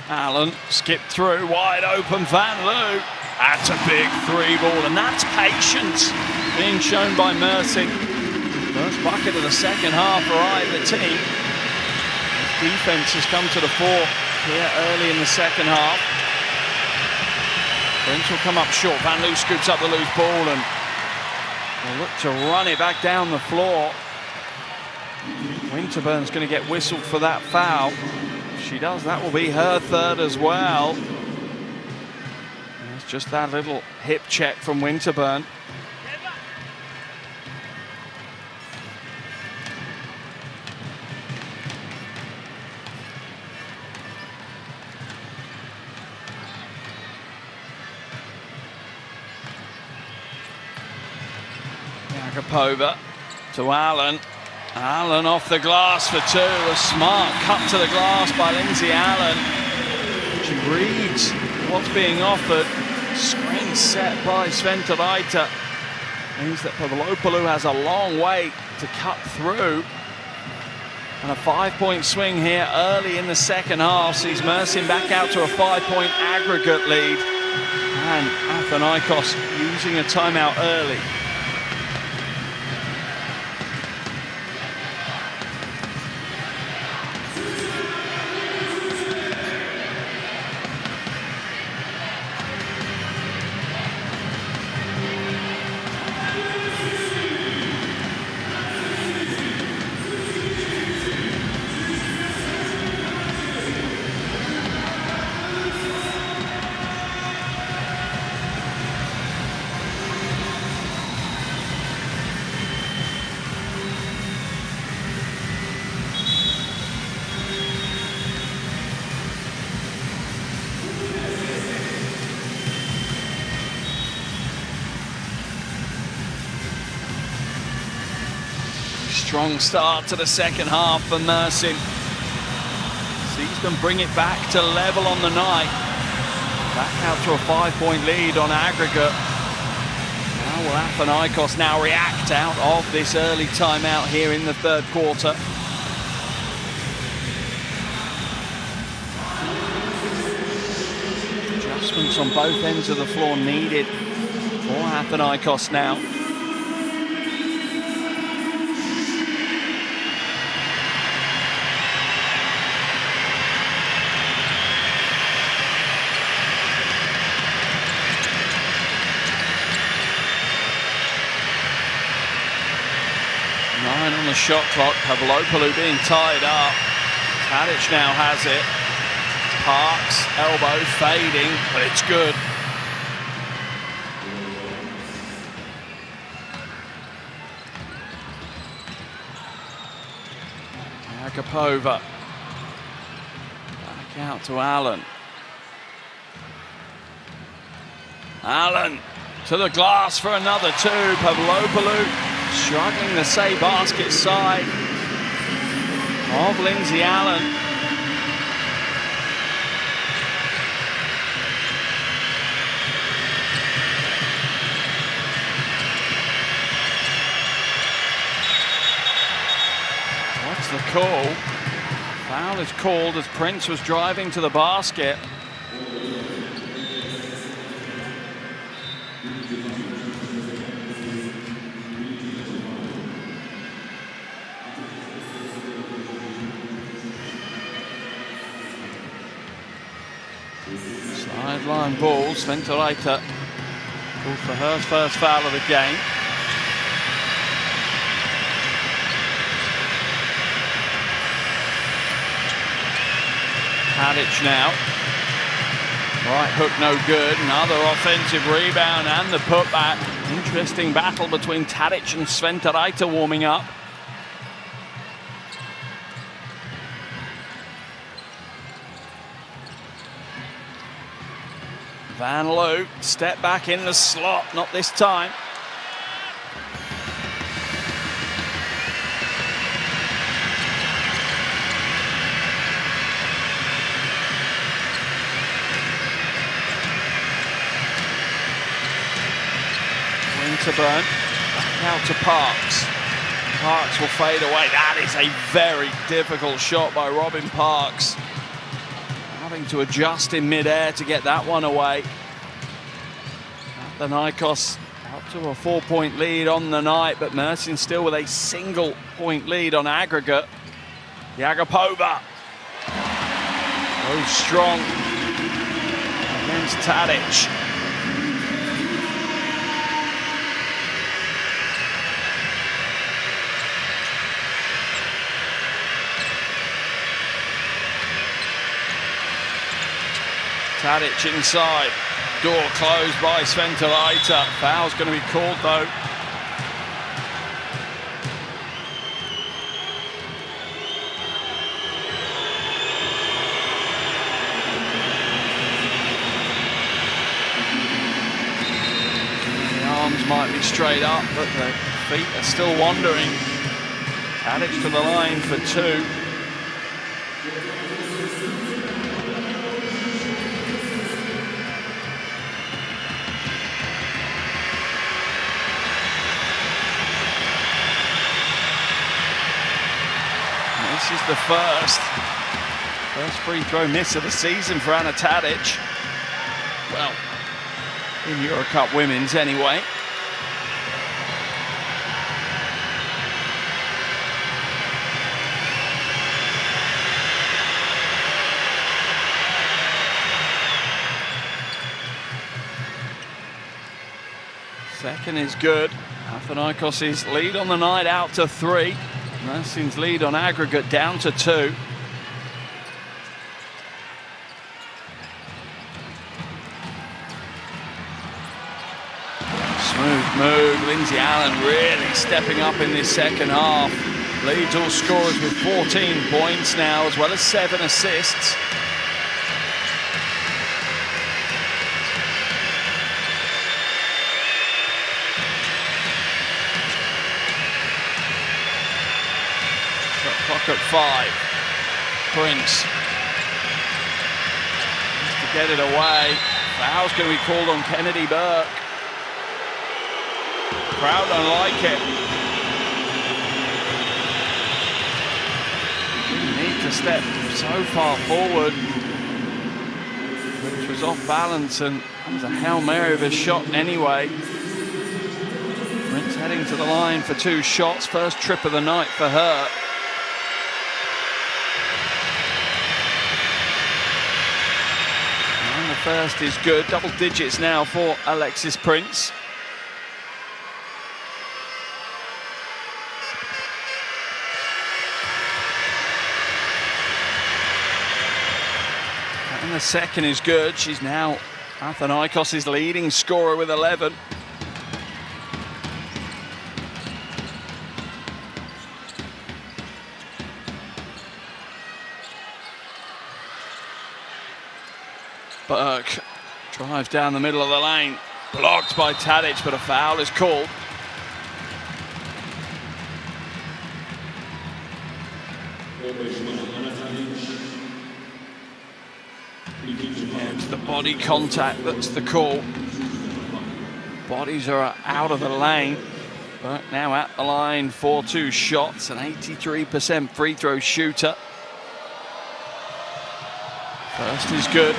S1: Allen skipped through, wide open Van Loo. That's a big three ball, and that's patience being shown by Mersin. First bucket of the second half for either team. Defense has come to the fore here early in the second half. Prince will come up short. Van Loo scoops up the loose ball and will look to run it back down the floor. Winterburn's going to get whistled for that foul. If she does, that will be her third as well. It's just that little hip check from Winterburn. Yakupova to Allen. Allen off the glass for two. A smart cut to the glass by Lindsay Allen. She reads what's being offered. Screen set by Sventeraita. Means that Pavlopoulou has a long way to cut through. And a 5-point swing here early in the second half sees Mersin back out to a 5-point aggregate lead. And Athinaikos using a timeout early. Strong start to the second half for Mersin. Sees them bring it back to level on the night. Back out to a 5-point lead on aggregate. How will Athinaikos now react out of this early timeout here in the third quarter? Adjustments on both ends of the floor needed for Athinaikos now. On the shot clock, Pavlopoulou being tied up. Tadic now has it. Parks, elbow fading, but it's good. Yakupova. Back out to Allen. Allen to the glass for another two. Pavlopoulou struggling to say basket side of Lindsay Allen. What's the call? Foul is called as Prince was driving to the basket. Sideline ball, Sventeraita called for her first foul of the game. Tadic now. Right hook no good, another offensive rebound and the putback. Interesting battle between Tadic and Sventeraita warming up. Van Loo, step back in the slot, not this time. Winterburn, back out to Parks. Parks will fade away. That is a very difficult shot by Robin Parks. Out having to adjust in mid-air to get that one away. Athinaikos up to a 4-point lead on the night, but Mersin still with a single-point lead on aggregate. Agapova goes strong against Tadic. Tadic inside, door closed by Sventelaita. Foul's going to be called though. The arms might be straight up, but the feet are still wandering. Tadic to the line for two. This is the first free throw miss of the season for Ana Tadic. Well, in EuroCup women's anyway. Second is good. Athinaikos' lead on the night out to 3. Mersin's lead on aggregate down to 2. Smooth move. Lindsay Allen really stepping up in this second half. Leads all scorers with 14 points now, as well as 7 assists. Clock at 5. Prince has to get it away. Foul's going to be called on Kennedy Burke. Crowd don't like it. Need to step so far forward, which was off balance, and that was a Hail Mary of a shot anyway. Prince heading to the line for 2 shots. First trip of the night for her. First is good, double digits now for Alexis Prince. And the second is good. She's now Athinaikos' leading scorer with 11. Burke drives down the middle of the lane, blocked by Tadic, but a foul is called. It's the body contact that's the call. Bodies are out of the lane. Burke now at the line for 2 shots, an 83% free throw shooter. First is good.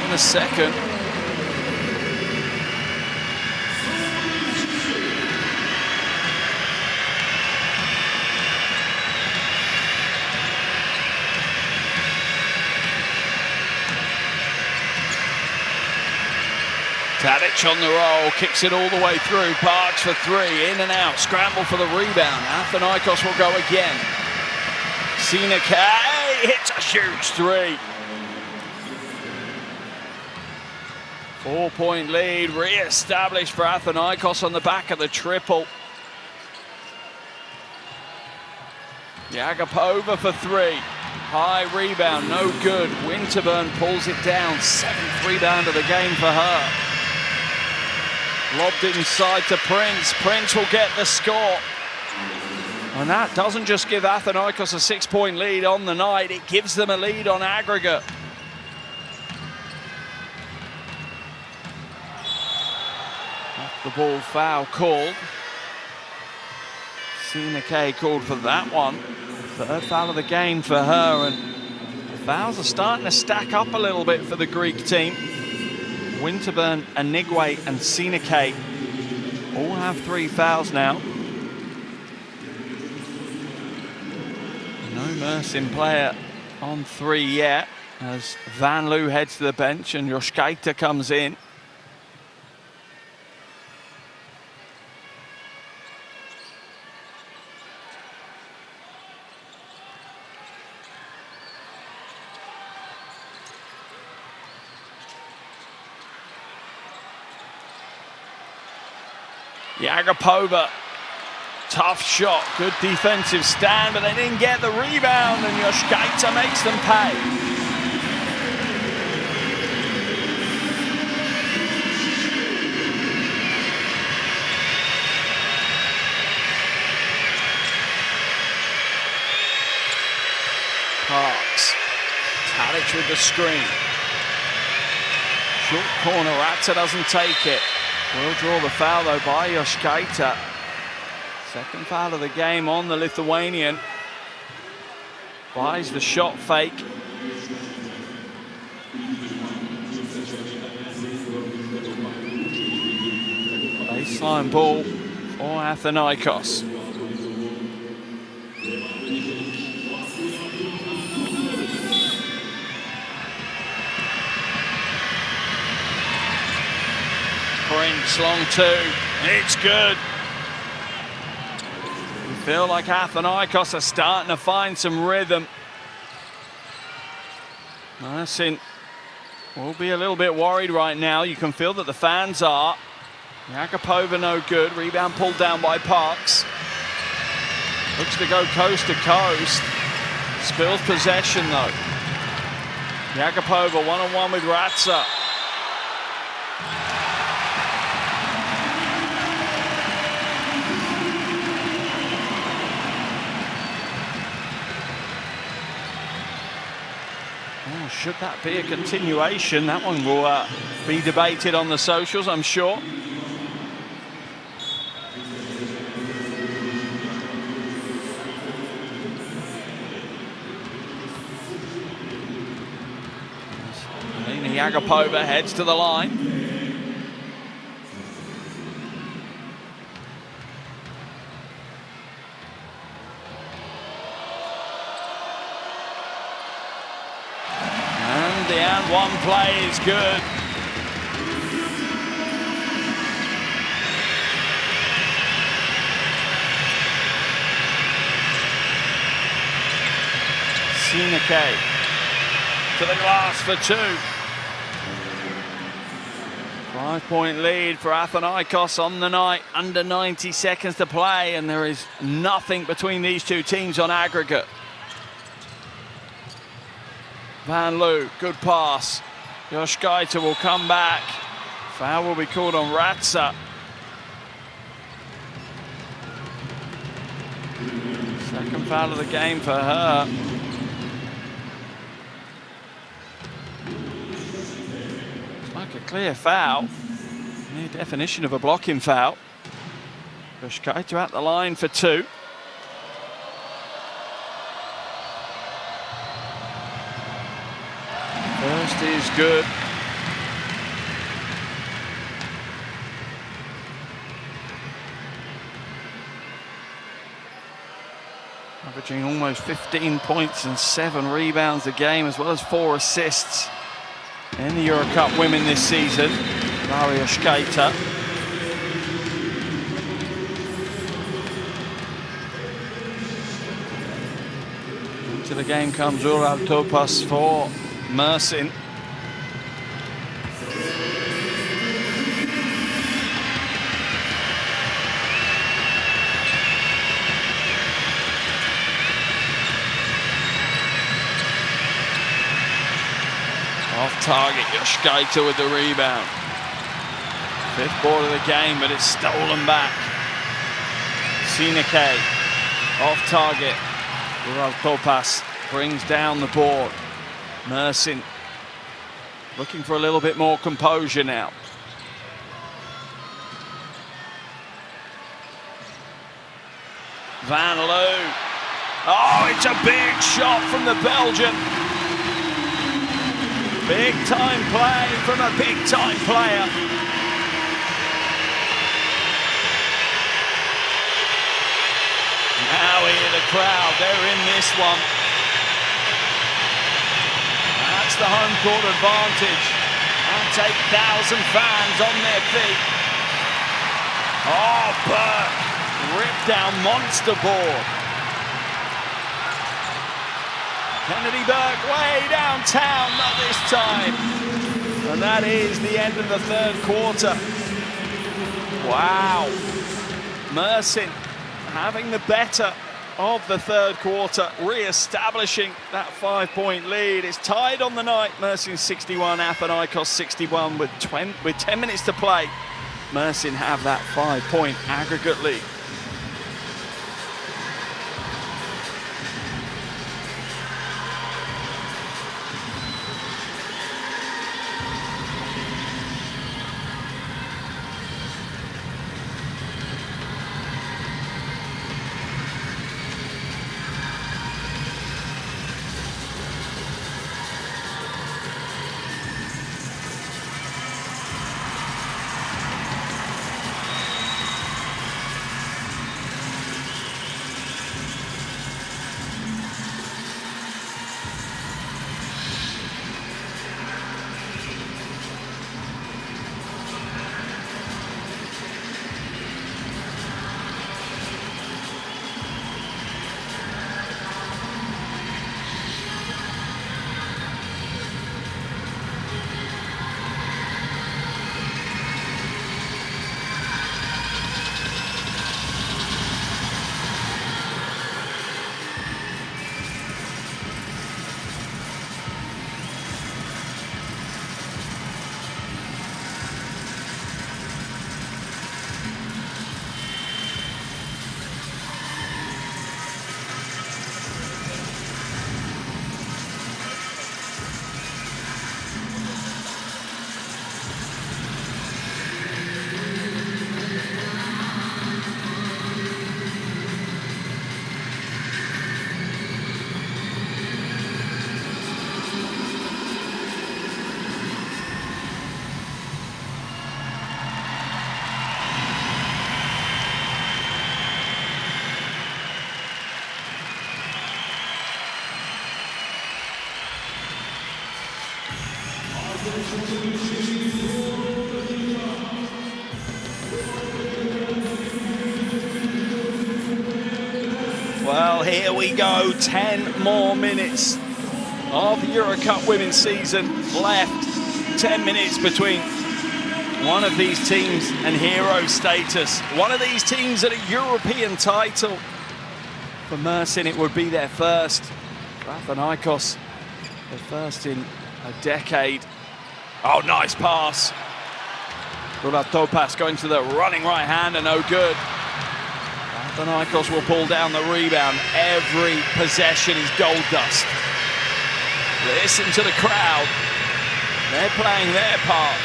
S1: The second. Tadic on the roll, kicks it all the way through, Parks for 3, in and out, scramble for the rebound. Athinaikos will go again. Sinake hits a huge 3. 4-point lead re-established for Athinaikos on the back of the triple. Agapova for 3. High rebound, no good. Winterburn pulls it down. 7th rebound of the game for her. Lobbed inside to Prince. Prince will get the score. And that doesn't just give Athinaikos a 6-point lead on the night, it gives them a lead on aggregate. the ball foul called. CBK called for that one. Third foul of the game for her, and the fouls are starting to stack up a little bit for the Greek team. Winterburn, Anigwe and CBK all have 3 fouls now. No Mersin player on 3 yet, as Van Loo heads to the bench and Yoshkaita comes in. Yagapova, tough shot, good defensive stand, but they didn't get the rebound, and Yoshkaita makes them pay. Parks, Tadic with the screen. Short corner, Ratsa doesn't take it. Will draw the foul though by Yoshkaita. Second foul of the game on the Lithuanian. Buys the shot fake. Baseline ball for Athinaikos. Prince, long 2, it's good. We feel like Athinaikos are starting to find some rhythm. Mersin will be a little bit worried right now. You can feel that the fans are. Yakupova no good, rebound pulled down by Parks. Looks to go coast to coast. Spills possession though. Yakupova one-on-one with Ratsa. Oh, should that be a continuation? That one will be debated on the socials, I'm sure. Yagapova heads to the line. And the and one play is good. CBK to the glass for 2. 5-point lead for Athinaikos on the night, under 90 seconds to play, and there is nothing between these two teams on aggregate. Van Loo, good pass. Yoshkaita will come back. Foul will be called on Ratsa. Second foul of the game for her. Like a clear foul. Near definition of a blocking foul. Yoshkaita at the line for 2. First is good. Averaging almost 15 points and 7 rebounds a game, as well as 4 assists in the EuroCup women this season. Yoshkaita. Into the game comes Ural Topas for Mersin. Off target, Yoshkaita with the rebound. 5th ball of the game, but it's stolen back. CBK off target. Ural Topas brings down the board. Mersin looking for a little bit more composure now. Van Loo. Oh, it's a big shot from the Belgian. Big time play from a big time player. Now we hear the crowd, they're in this one. That's the home court advantage. That's 8,000 fans on their feet. Oh, Burke, ripped down monster board. Kennedy Burke way downtown, not this time. And that is the end of the third quarter. Wow. Mersin having the better of the third quarter, re-establishing that 5-point lead. It's tied on the night. Mersin 61, Athinaikos 61 with 10 minutes to play. Mersin have that 5-point aggregate lead. Well, here we go, 10 more minutes of the EuroCup women's season left. 10 minutes between one of these teams and hero status. One of these teams at a European title. For Mersin, it would be their first. For Athinaikos, their first in a decade. Oh, nice pass. Topas going to the running right hand and no good. Athinaikos will pull down the rebound. Every possession is gold dust. Listen to the crowd. They're playing their part.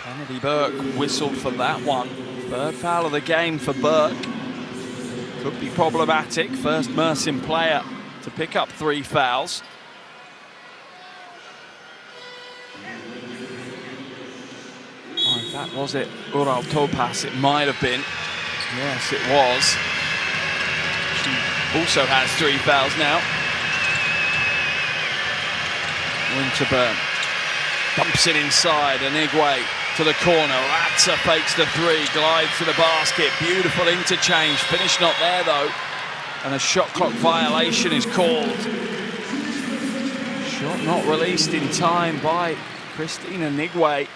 S1: Kennedy Burke whistled for that one. Third foul of the game for Burke. Could be problematic. First Mersin player to pick up 3 fouls. Oh, if that was it, EuroCup, it might have been. Yes, it was. She also has 3 fouls now. Winterburn dumps it inside, Anigwe to the corner. Ratza fakes the 3, glides to the basket. Beautiful interchange. Finish not there though, and a shot clock violation is called. Shot not released in time by Christina Anigwe.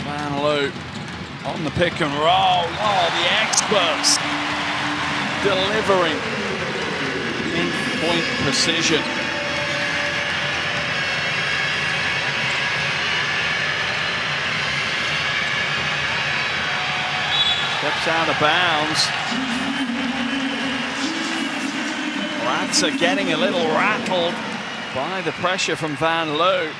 S1: Van Loo on the pick and roll. Oh, the experts. delivering in-point precision. Steps out of bounds. Rats are getting a little rattled by the pressure from Van Loo.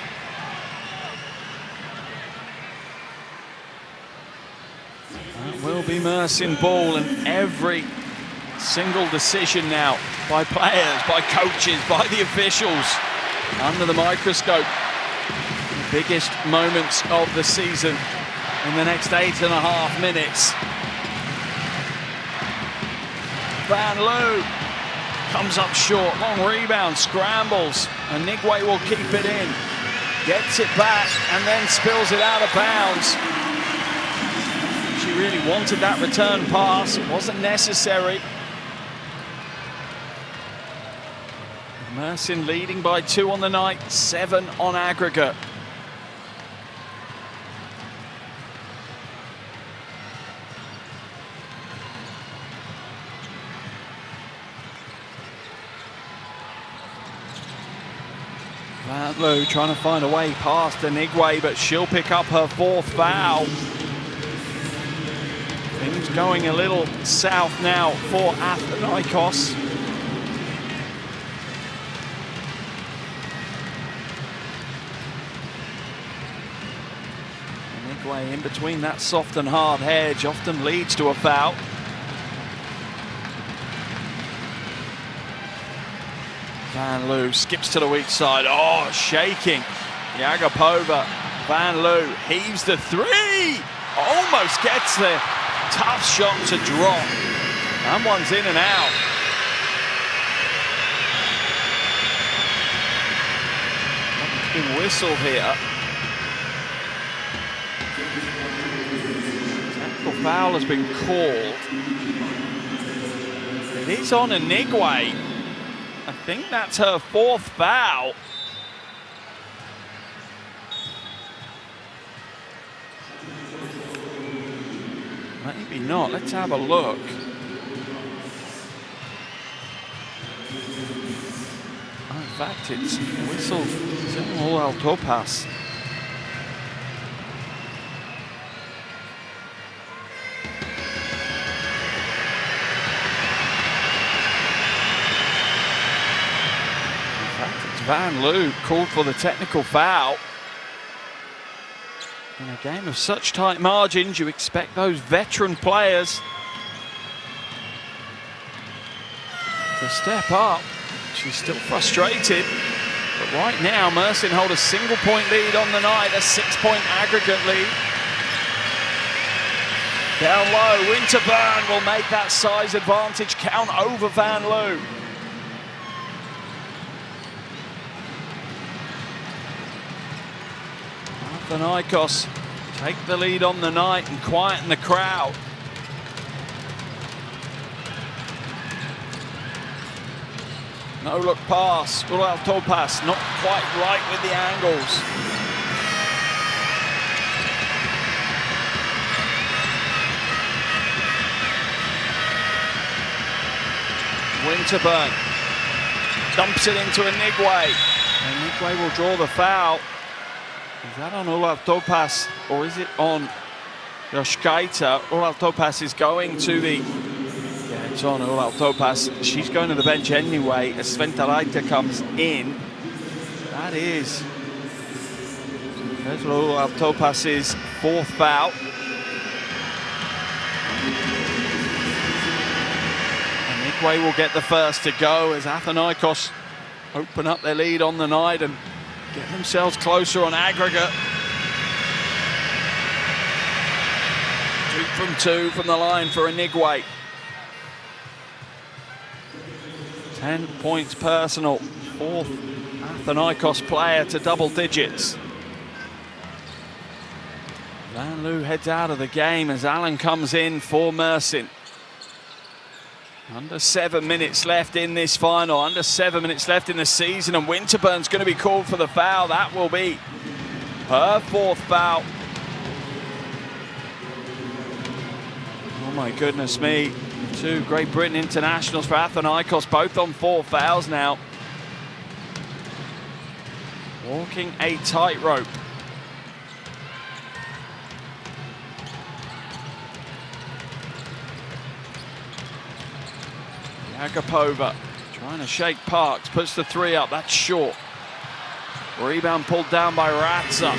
S1: That will be Mersin ball, and every single decision now by players, by coaches, by the officials under the microscope. The biggest moments of the season in the next 8.5 minutes. Van Loo comes up short, long rebound, scrambles, and Nigwe will keep it in. Gets it back and then spills it out of bounds. She really wanted that return pass. It wasn't necessary. Mersin leading by 2 on the night, 7 on aggregate. Van Loo trying to find a way past Nigwe, but she'll pick up her 4th foul. Things going a little south now for Athinaikos. Nigwe in between that soft and hard hedge often leads to a foul. Van Loo skips to the weak side. Oh, shaking. Yagapova. Van Loo heaves the 3. Almost gets there. Tough shot to drop. And one's in and out. It's been whistled here. Technical foul has been called. It is on Nigwe. I think that's her 4th foul. Maybe not. Let's have a look. Oh, in fact, it's whistled. It's an all-out pass. Van Loo called for the technical foul. In a game of such tight margins, you expect those veteran players to step up. She's still frustrated, but right now Mersin hold a 1-point lead on the night, a 6-point aggregate lead. Down low, Winterburn will make that size advantage count over Van Loo. Athinaikos take the lead on the night and quieten the crowd. No look pass, all-out pass, not quite right with the angles. Winterburn dumps it into Nigwe, and Nigwe will draw the foul. Is that on Olav Topas or is it on Yoshkaita? Olav Topas is going to the... Yeah, it's on Olav Topas. She's going to the bench anyway as Sventalaita comes in. That is... There's Olav Topas's 4th foul. And Nigwe will get the first to go as Athinaikos open up their lead on the night and get themselves closer on aggregate. 2 from 2 from the line for Nigwe. 10 points personal. 4th Athinaikos player to double digits. Van Loo heads out of the game as Allen comes in for Mersin. Under 7 minutes left in this final, under 7 minutes left in the season, and Winterburn's going to be called for the foul. That will be her 4th foul. Oh my goodness me. Two Great Britain internationals for Athinaikos, both on 4 fouls now. Walking a tightrope. Agapova trying to shake Parks, puts the 3 up, that's short. Rebound pulled down by Ratza.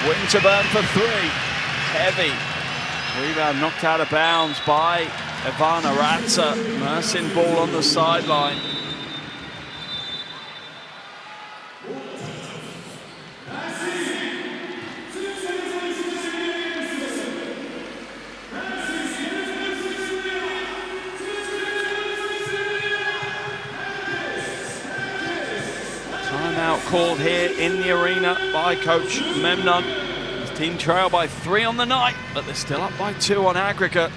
S1: Winterburn for 3, heavy. Rebound knocked out of bounds by Ivana Ratza. Mersin ball on the sideline. Timeout called here in the arena by Coach Memnon. His team trail by 3 on the night, but they're still up by 2 on aggregate.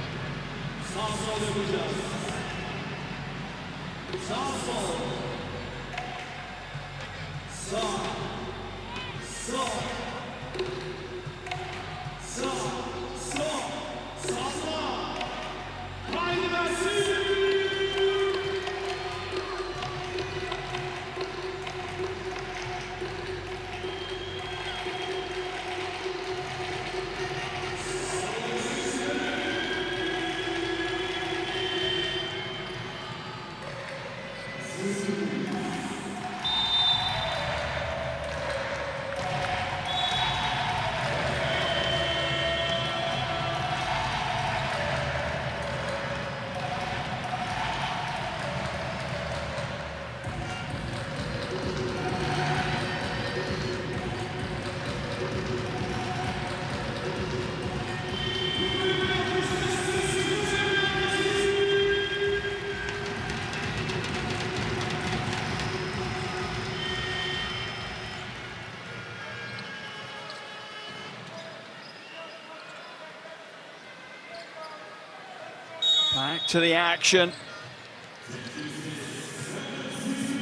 S1: Back to the action.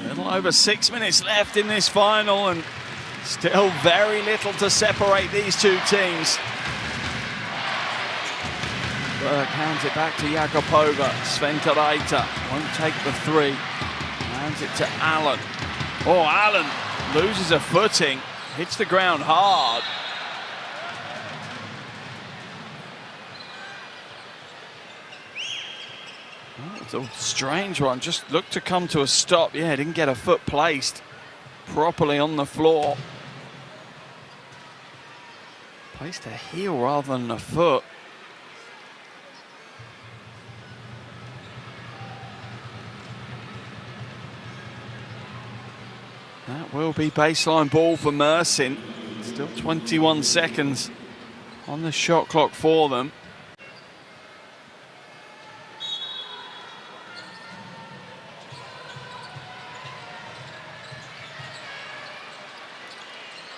S1: A little over 6 minutes left in this final, and still very little to separate these two teams. Burke hands it back to Jakopova. Sventelaita won't take the 3. Hands it to Allen. Oh, Allen loses a footing, hits the ground hard. It's a strange one, just looked to come to a stop. Yeah, didn't get a foot placed properly on the floor. Placed a heel rather than a foot. That will be baseline ball for Mersin. Still 21 seconds on the shot clock for them.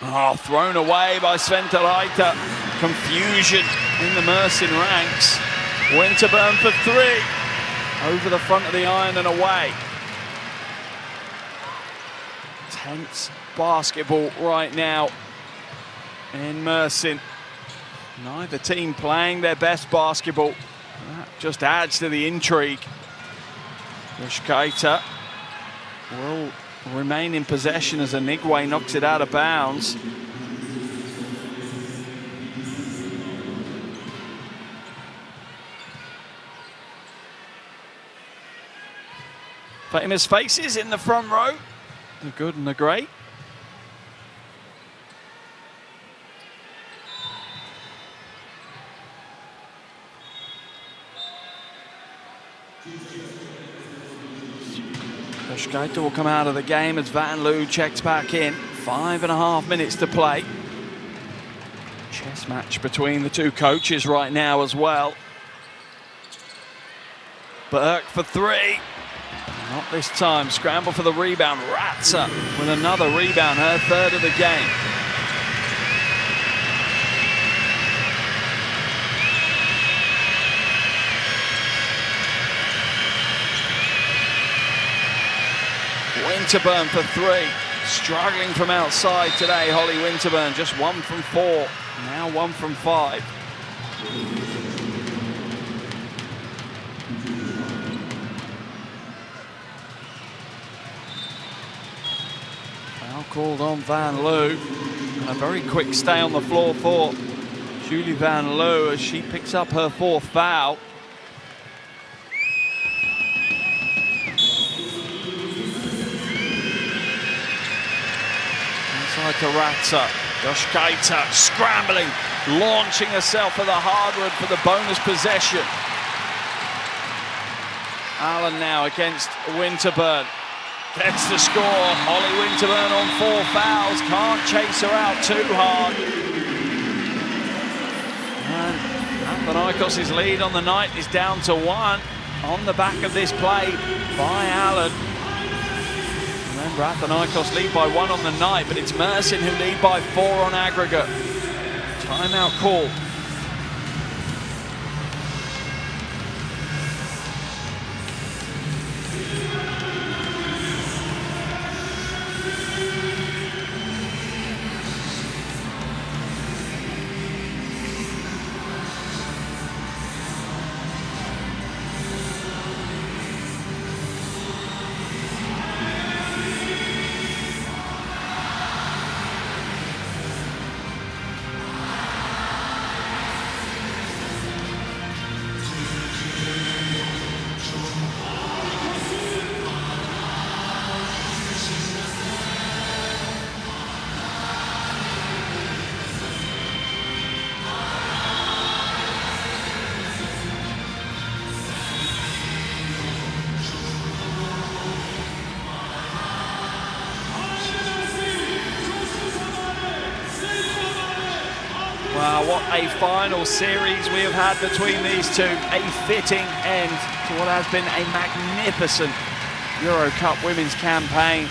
S1: Oh, thrown away by Sventelaita. Confusion in the Mersin ranks. Winterburn for 3. Over the front of the iron and away. Tense basketball right now in Mersin. Neither team playing their best basketball. That just adds to the intrigue. Rushkaita will remain in possession as Anigwe knocks it out of bounds. Famous faces in the front row, the good and the great. Rushkaita will come out of the game as Van Loo checks back in. 5.5 minutes to play. Chess match between the two coaches right now as well. Burke for 3. Not this time. Scramble for the rebound. Ratza with another rebound, her 3rd of the game. Winterburn for 3. Struggling from outside today, Holly Winterburn, just 1 from 4, now 1 from 5. Foul called on Van Loo, and a very quick stay on the floor for Julie Van Loo as she picks up her 4th foul. Inside to Ratza, Yoshkaita scrambling, launching herself for the hardwood for the bonus possession. Allen now against Winterburn. Gets the score. Holly Winterburn on 4 fouls. Can't chase her out too hard. And Athinaikos' lead on the night is down to 1 on the back of this play by Allen. Remember, Athinaikos lead by 1 on the night, but it's Mersin who lead by 4 on aggregate. Timeout called. Wow, what a final series we have had between these two. A fitting end to what has been a magnificent EuroCup women's campaign.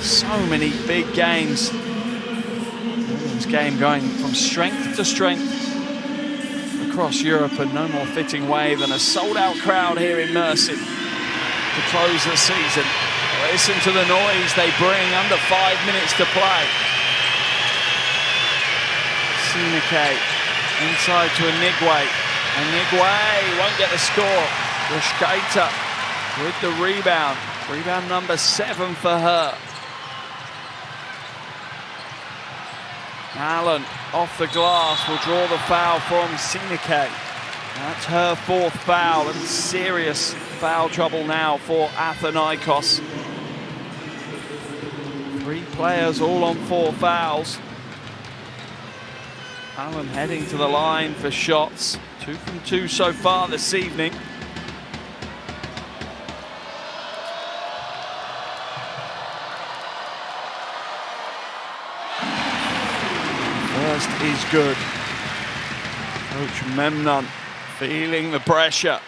S1: So many big games. Women's game going from strength to strength across Europe, and no more fitting way than a sold-out crowd here in Mersin to close the season. Listen to the noise they bring under 5 minutes to play. CBK inside to Anigwe, and Anigwe won't get the score. Yoshkaita with the rebound. Rebound number 7 for her. Allen off the glass will draw the foul from CBK. That's her 4th foul, and serious foul trouble now for Athinaikos. 3 players all on 4 fouls. Allen heading to the line for shots. 2 from 2 so far this evening. First is good. Coach Memnon feeling the pressure.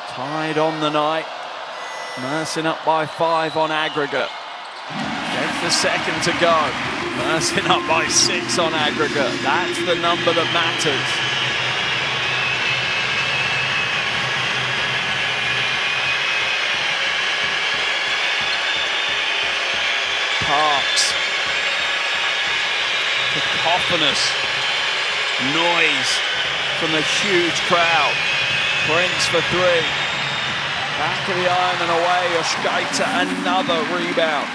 S1: Tied on the night. Mersin up by 5 on aggregate. Gets the second to go. Mersin up by 6 on aggregate. That's the number that matters. Parks. Cacophonous noise from the huge crowd. Prince for 3. Back of the iron and away. Yoshkaita, another rebound.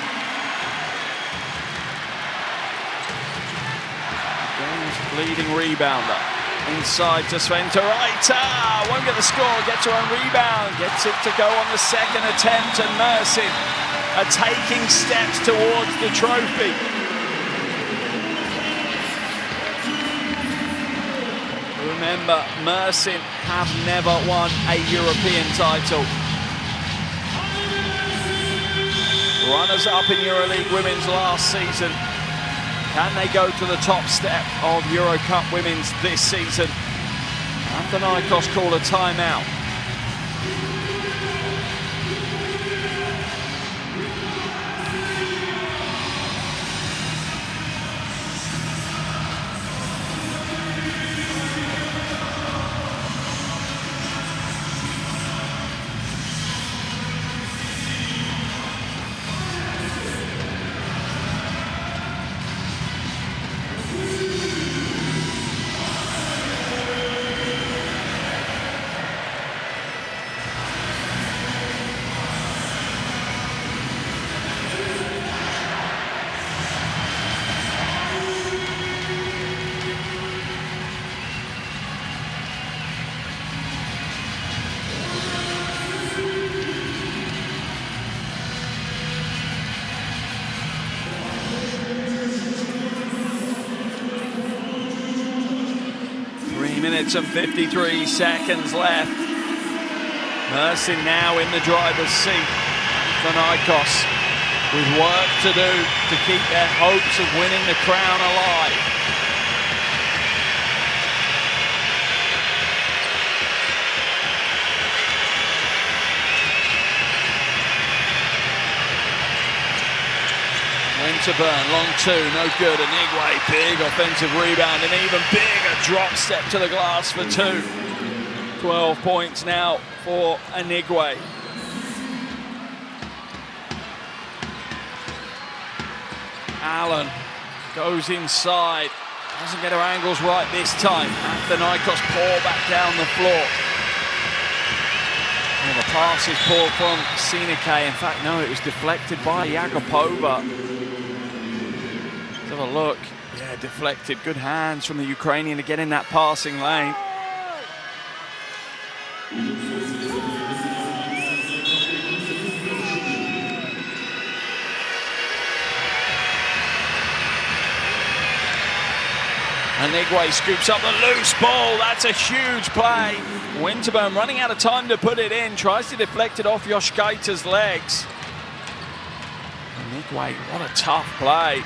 S1: Leading rebounder. Inside to Sventuraita. Won't get the score, gets her own rebound. Gets it to go on the second attempt, and Mersin are taking steps towards the trophy. Remember, Mersin have never won a European title. Runners-up in EuroLeague Women's last season. Can they go to the top step of EuroCup Women's this season? Athinaikos call a timeout. minutes and 53 seconds left. Mersin now in the driver's seat. Athinaikos with work to do to keep their hopes of winning the crown alive. Winterburn, long two, no good. Anigwe, big offensive rebound, and even bigger drop step to the glass for two. 12 points now for Anigwe. Allen goes inside, doesn't get her angles right this time. Athinaikos pour back down the floor. Well, the pass is poor from CBK. In fact, no, it was deflected by Yakupova. Let's have a look. Yeah, deflected. Good hands from the Ukrainian to get in that passing lane. Anigwe scoops up the loose ball. That's a huge play. Winterburn running out of time to put it in. Tries to deflect it off Yoshkaita's legs. Anigwe, what a tough play.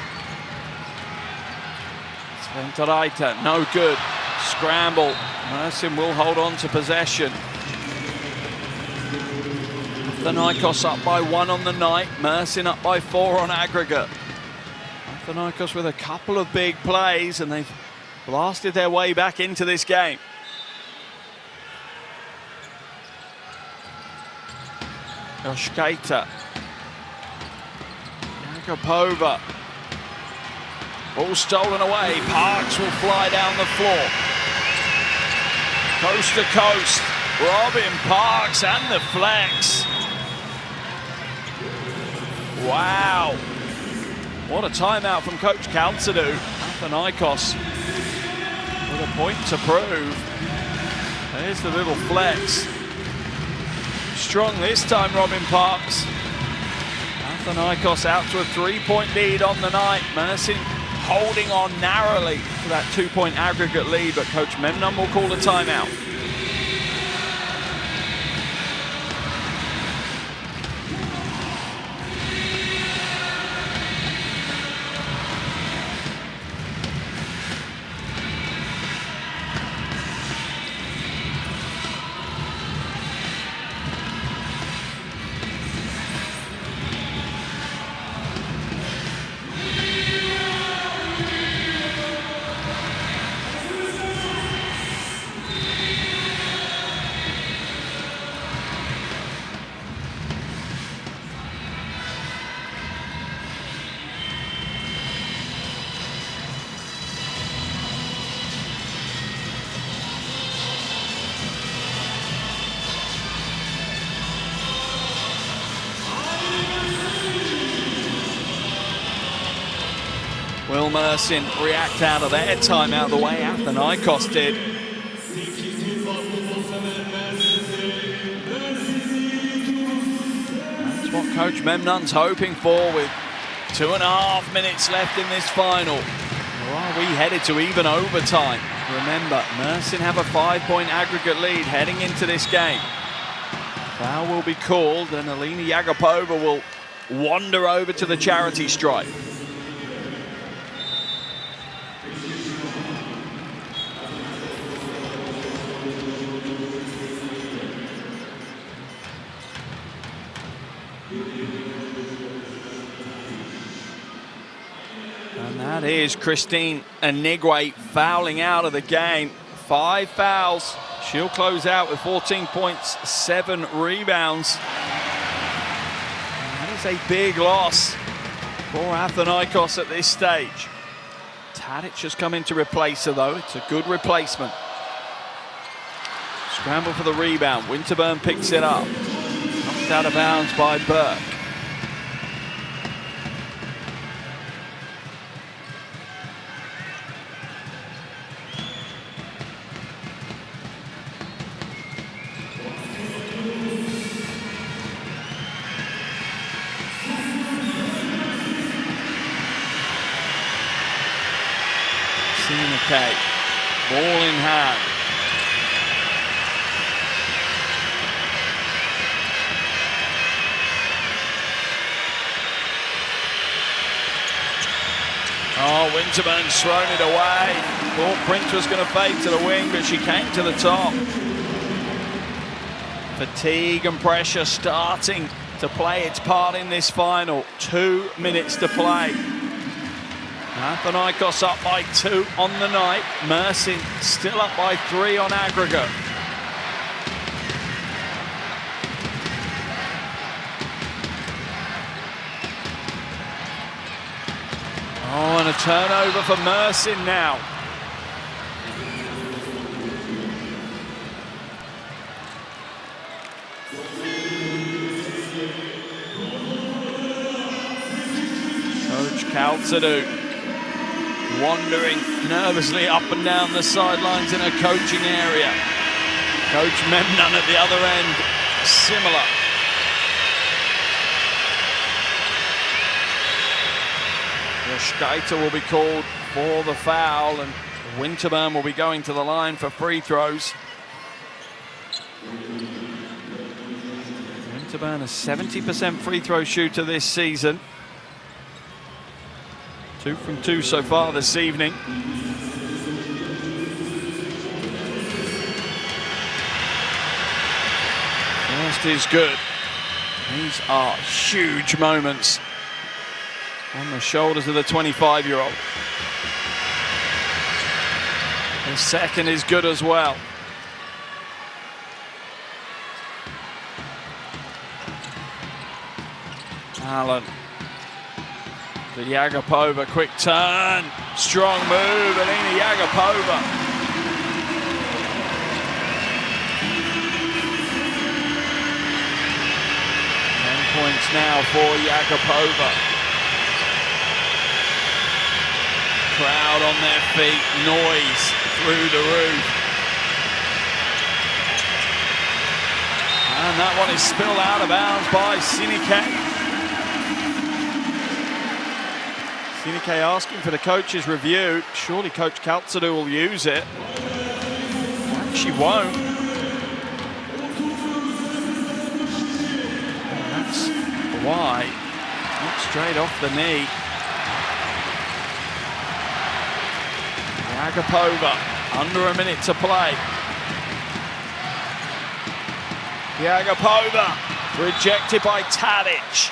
S1: Sventaraita, no good. Scramble. Mersin will hold on to possession. Athinaikos up by 1 on the night. Mersin up by 4 on aggregate. Athinaikos with a couple of big plays, and they've blasted their way back into this game. Yoshkaita. Yakupova. Ball stolen away. Parks will fly down the floor. Coast to coast. Robin Parks and the flex. Wow. What a timeout from Coach Kaltsadou. Athinaikos with a point to prove. There's the little flex. Strong this time, Robin Parks. Athinaikos out to a 3-point lead on the night. Mersin holding on narrowly to that 2-point aggregate lead, but Coach Memnon will call a timeout. Will Mersin react out of their timeout the way Athinaikos did? That's what Coach Memnon's hoping for with 2.5 minutes left in this final. Or are we headed to even overtime? Remember, Mersin have a 5-point aggregate lead heading into this game. Foul will be called and Alina Yakupova will wander over to the charity stripe. And that is Christine Anigwe fouling out of the game. 5 fouls. She'll close out with 14 points, 7 rebounds. And that is a big loss for Athinaikos at this stage. Tadic has come in to replace her though. It's a good replacement. Scramble for the rebound. Winterburn picks it up. Knocked out of bounds by Burke. CBK, ball in hand. Winterburn's thrown it away. Thought Prince was going to fade to the wing, but she came to the top. Fatigue and pressure starting to play its part in this final. 2 minutes to play. Athinaikos up by 2 on the night. Mersin still up by 3 on aggregate. Oh, and a turnover for Mersin now. Coach Qualco wandering nervously up and down the sidelines in a coaching area. Coach Memnon at the other end, similar. Skater will be called for the foul, and Winterburn will be going to the line for free throws. Winterburn a 70% free throw shooter this season. 2 from 2 so far this evening. First is good. These are huge moments on the shoulders of the 25-year-old. The second is good as well. Allen to Yagapova, quick turn, strong move, Alina Yagapova. 10 points now for Yagapova. Crowd on their feet, noise through the roof. And that one is spilled out of bounds by CIMSA. CBK asking for the coach's review. Surely Coach Qualco will use it. She won't. And that's why. Not straight off the knee. Yagapova, under a minute to play. Yagapova, rejected by Tadic.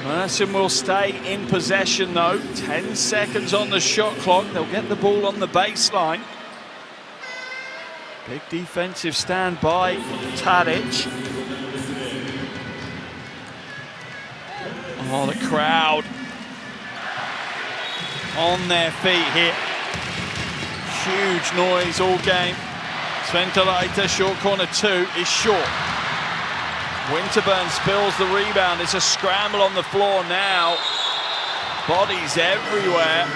S1: Mersin will stay in possession though. 10 seconds on the shot clock. They'll get the ball on the baseline. Big defensive stand by Tadic. Oh, the crowd on their feet here. Huge noise all game. Sventalaita, short corner 2 is short. Winterburn spills the rebound. It's a scramble on the floor now. Bodies everywhere.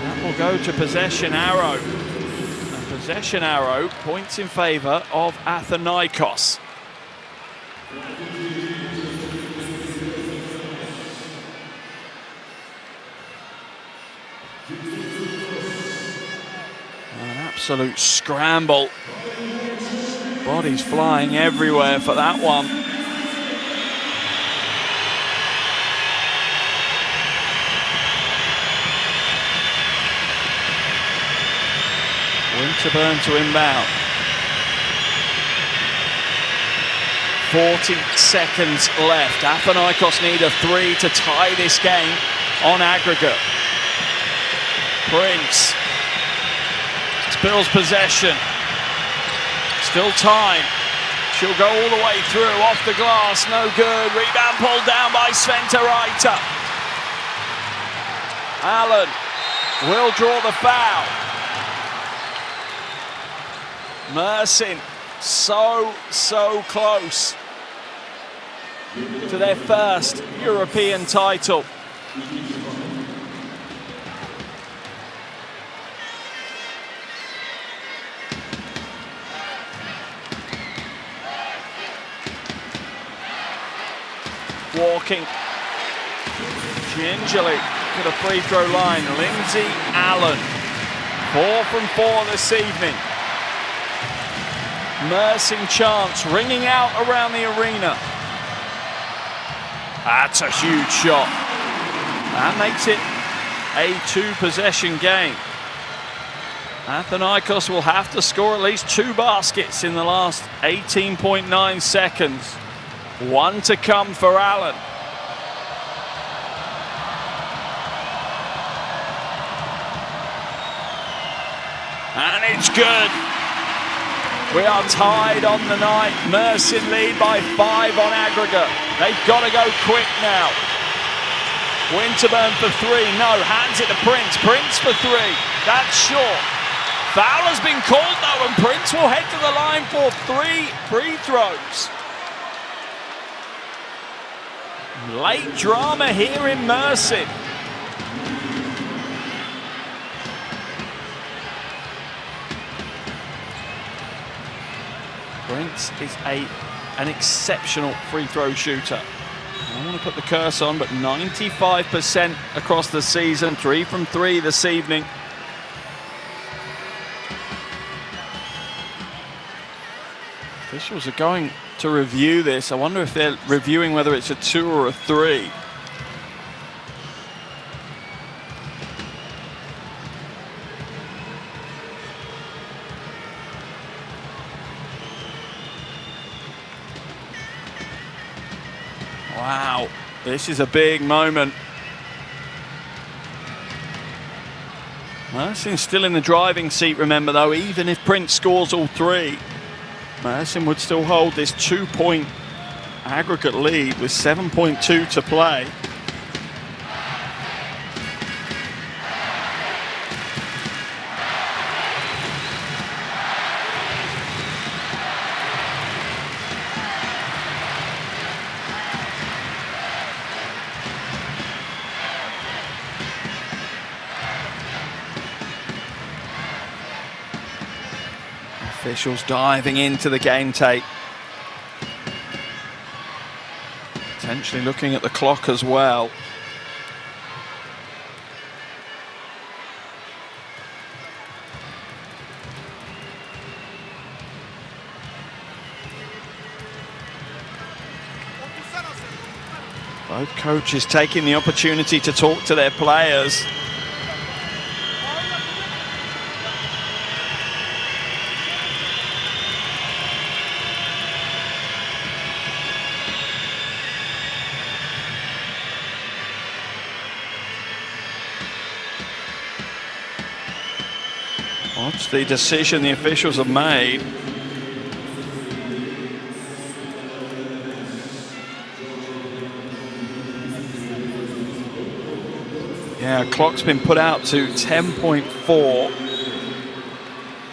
S1: That will go to possession arrow. And possession arrow points in favor of Athinaikos. An absolute scramble. Bodies flying everywhere for that one. Winterburn to inbound. 40 seconds left. Athinaikos need a 3 to tie this game on aggregate. Prince spills possession. Still time. She'll go all the way through, off the glass, no good. Rebound pulled down by Sventalaita. Allen will draw the foul. Mersin so close to their first European title. Walking gingerly to the free throw line, Lindsay Allen. 4 from 4 this evening. Mersin chants ringing out around the arena. That's a huge shot. That makes it a 2-possession game. Athinaikos will have to score at least 2 baskets in the last 18.9 seconds. 1 to come for Allen. And it's good. We are tied on the night. Mersin lead by 5 on aggregate. They've got to go quick now. Winterburn for 3. No, hands it to Prince. Prince for 3. That's short. Foul has been called though, and Prince will head to the line for 3 free throws. Late drama here in Mersin. Prince is an exceptional free throw shooter. I don't want to put the curse on, but 95% across the season, 3 from 3 this evening. Officials are going to review this. I wonder if they're reviewing whether it's a 2 or a 3. Wow, this is a big moment. Mersin's still in the driving seat, remember though, even if Prince scores all 3. Mersin would still hold this 2-point aggregate lead with 7.2 to play. Officials diving into the game tape. Potentially looking at the clock as well. Both coaches taking the opportunity to talk to their players. Watch the decision the officials have made. Yeah, clock's been put out to 10.4.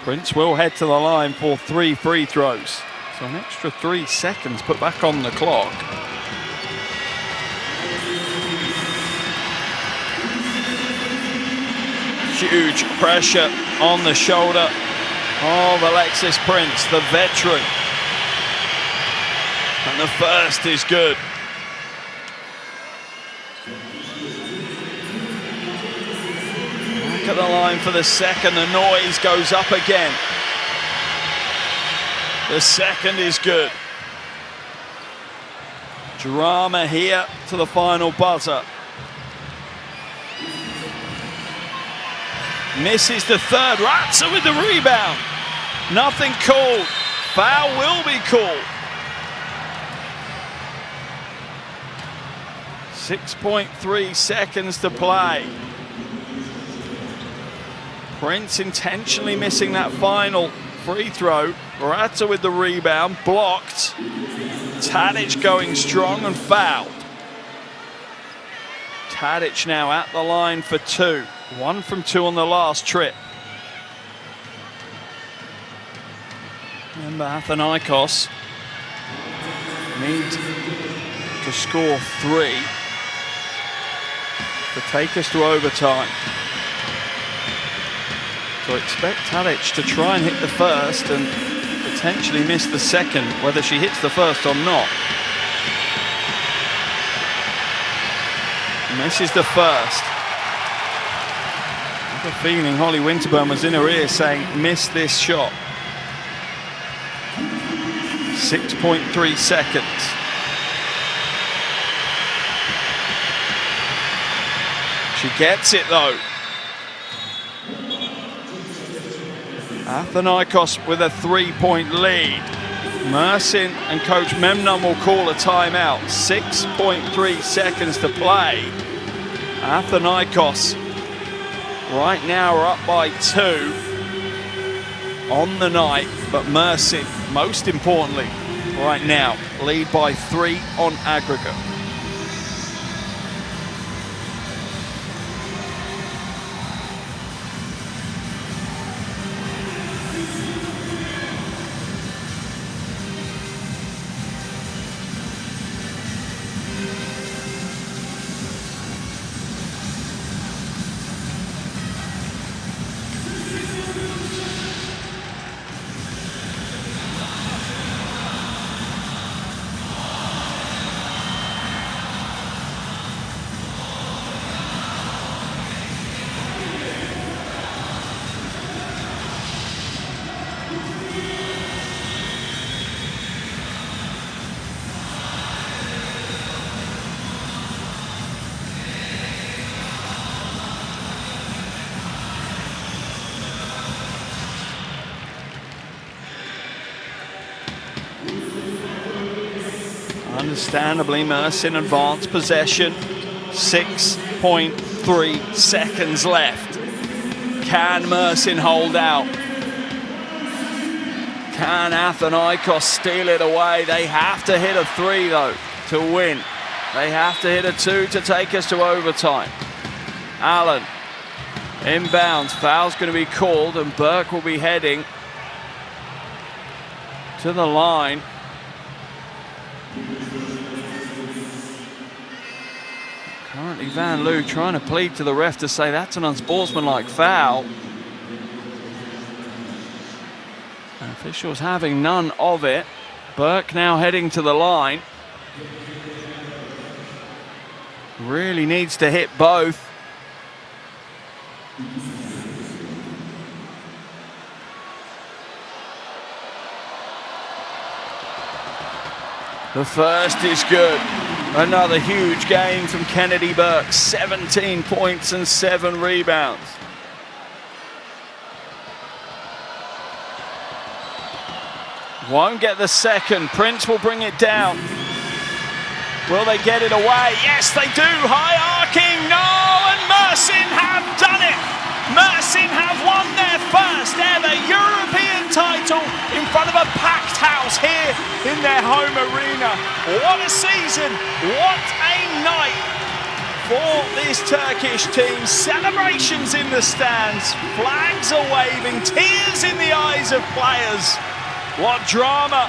S1: Prince will head to the line for 3 free throws. So an extra 3 seconds put back on the clock. Huge pressure on the shoulder of Alexis Prince, the veteran. And the first is good. Back at the line for the second, the noise goes up again. The second is good. Drama here to the final buzzer. Misses the third. Ratzer with the rebound. Nothing called. Foul will be called. 6.3 seconds to play. Prince intentionally missing that final free throw. Ratzer with the rebound. Blocked. Tadic going strong and fouled. Tadic now at the line for 2. 1 from 2 on the last trip. Remember, Athinaikos need to score 3 to take us to overtime. So expect Tadic to try and hit the first and potentially miss the second, whether she hits the first or not. Misses the first. I have a feeling Holly Winterburn was in her ear saying, miss this shot. 6.3 seconds. She gets it though. Athinaikos with a 3-point lead. Mersin and coach Memnon will call a timeout. 6.3 seconds to play. Athinaikos right now are up by 2 on the night, but Mersin, most importantly, right now, lead by 3 on aggregate. Understandably, Mersin advance possession. 6.3 seconds left. Can Mersin hold out? Can Athinaikos steal it away? They have to hit a 3 though to win. They have to hit a 2 to take us to overtime. Allen inbounds. Foul's going to be called and Burke will be heading to the line. Currently Van Loo trying to plead to the ref to say that's an unsportsmanlike foul. And officials having none of it. Burke now heading to the line. Really needs to hit both. The first is good. Another huge game from Kennedy Burke. 17 points and 7 rebounds. Won't get the second. Prince will bring it down. Will they get it away? Yes, they do. High arcing. No, and Mersin have done it. Mersin have won their first ever European title in front of a packed house here in their home arena. What a season. What a night for this Turkish team. Celebrations in the stands. Flags are waving. Tears in the eyes of players. What drama.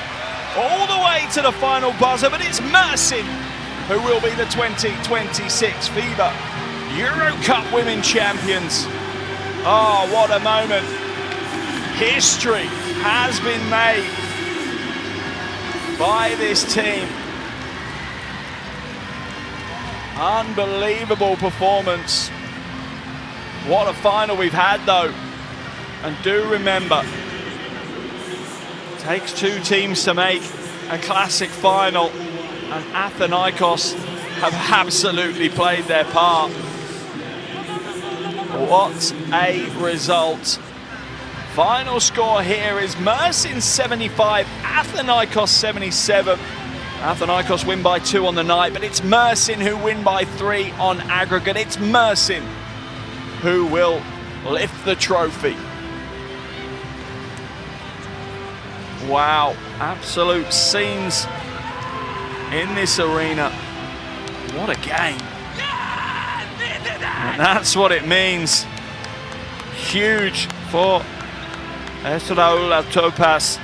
S1: All the way to the final buzzer, but it's Mersin who will be the 2026 FIBA EuroCup Women Champions. Oh, what a moment. History has been made by this team. Unbelievable performance. What a final we've had though. And do remember, it takes 2 teams to make a classic final, and Athinaikos have absolutely played their part. What a result. Final score here is Mersin 75, Athinaikos 77. Athinaikos win by 2 on the night, but it's Mersin who win by 3 on aggregate. It's Mersin who will lift the trophy. Wow, absolute scenes in this arena. What a game. And that's what it means. Huge for Esraoula Topaz.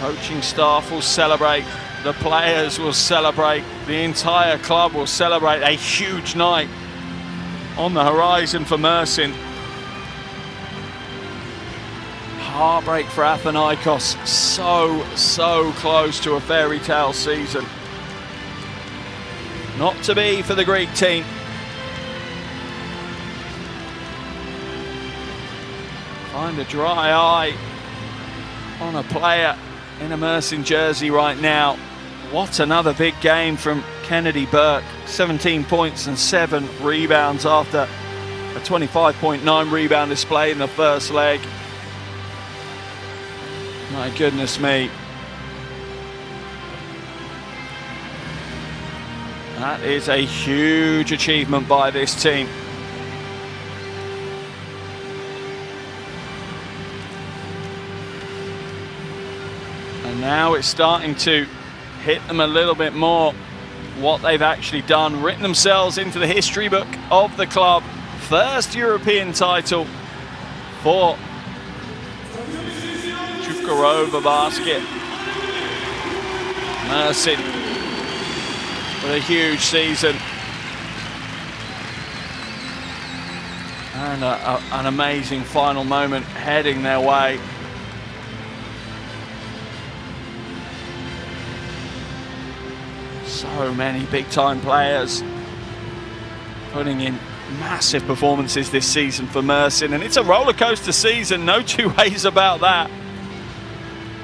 S1: Coaching staff will celebrate. The players will celebrate. The entire club will celebrate. A huge night on the horizon for Mersin. Heartbreak for Athinaikos. So close to a fairy tale season. Not to be for the Greek team. Find a dry eye on a player in a Mersin jersey right now. What another big game from Kennedy Burke. 17 points and 7 rebounds after a 25.9 rebound display in the first leg. My goodness me. That is a huge achievement by this team. And now it's starting to hit them a little bit more what they've actually done, written themselves into the history book of the club. First European title for Cukurova basket. Mersin with a huge season and an amazing final moment heading their way. So many big-time players putting in massive performances this season for Mersin, and it's a rollercoaster season, no two ways about that.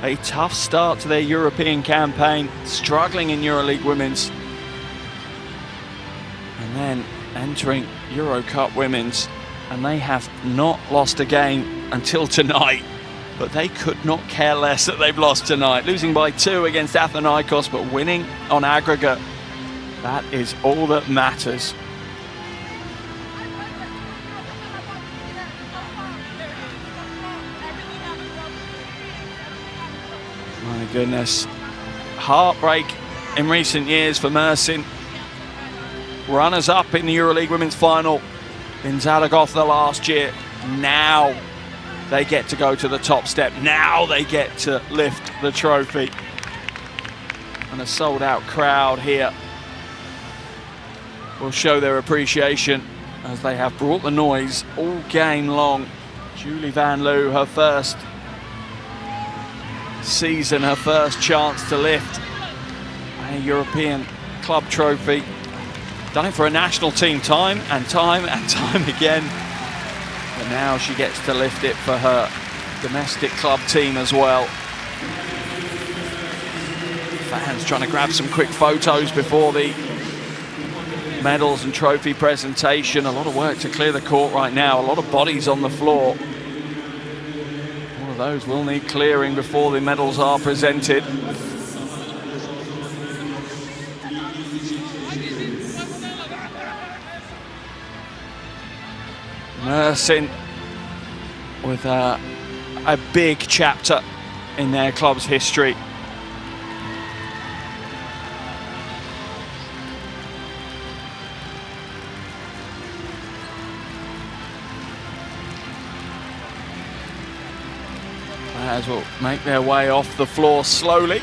S1: A tough start to their European campaign, struggling in EuroLeague Women's, and then entering EuroCup Women's, and they have not lost a game until tonight. But they could not care less that they've lost tonight. Losing by 2 against Athinaikos, but winning on aggregate. That is all that matters. My goodness. Heartbreak in recent years for Mersin. Runners-up in the EuroLeague Women's Final in Zaragoza last year. Now they get to go to the top step. Now they get to lift the trophy. And a sold-out crowd here will show their appreciation as they have brought the noise all game long. Julie Van Loo, her first season, her first chance to lift a European club trophy. Done it for a national team time and time again. But now she gets to lift it for her domestic club team as well. Fans trying to grab some quick photos before the medals and trophy presentation. A lot of work to clear the court right now. A lot of bodies on the floor. All of those will need clearing before the medals are presented. Mersin with a big chapter in their club's history. Players will make their way off the floor slowly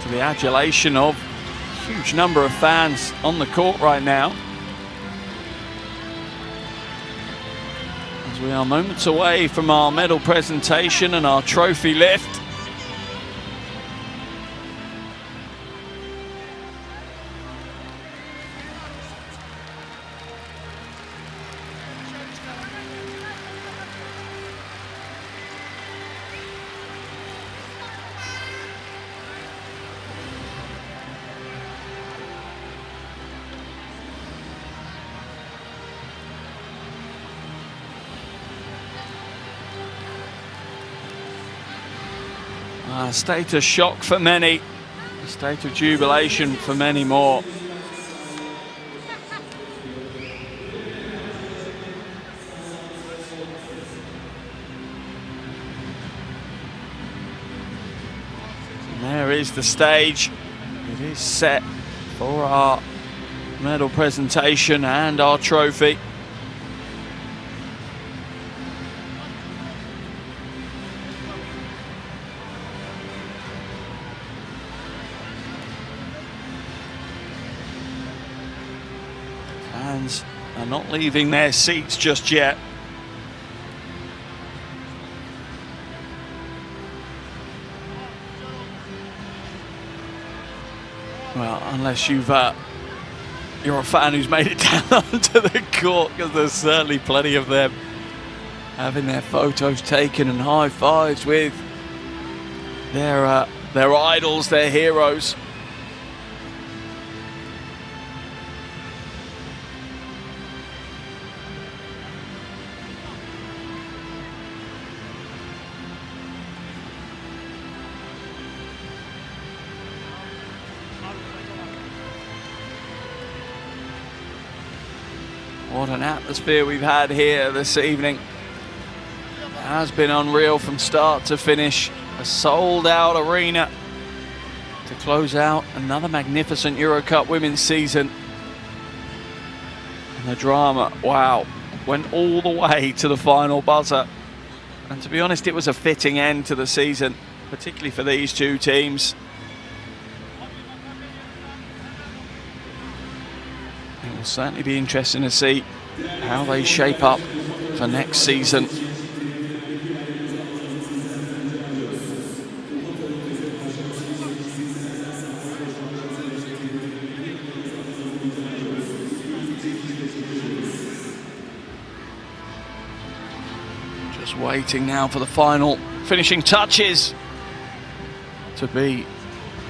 S1: to the adulation of a huge number of fans on the court right now. We are moments away from our medal presentation and our trophy lift. A state of shock for many, a state of jubilation for many more. And there is the stage. It is set for our medal presentation and our trophy. Fans are not leaving their seats just yet. Well, unless you're a fan who's made it down onto the court, because there's certainly plenty of them having their photos taken and high fives with their their idols, their heroes. What an atmosphere we've had here this evening. It has been unreal from start to finish. A sold-out arena to close out another magnificent EuroCup women's season. And the drama, wow, went all the way to the final buzzer. And to be honest, it was a fitting end to the season, particularly for these two teams. It will certainly be interesting to see how they shape up for next season. Just waiting now for the final finishing touches to be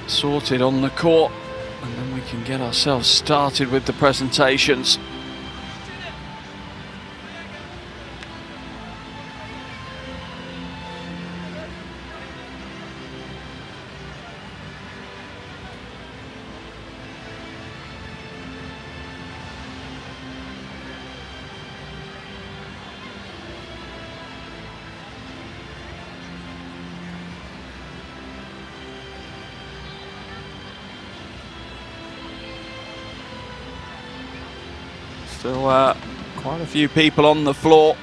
S1: sorted on the court, and then we can get ourselves started with the presentations. Still quite a few people on the floor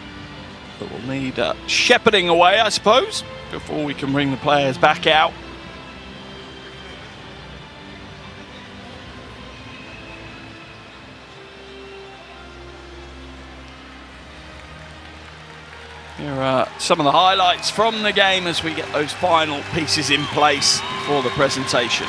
S1: that will need shepherding away, I suppose, before we can bring the players back out. Here are some of the highlights from the game as we get those final pieces in place for the presentation.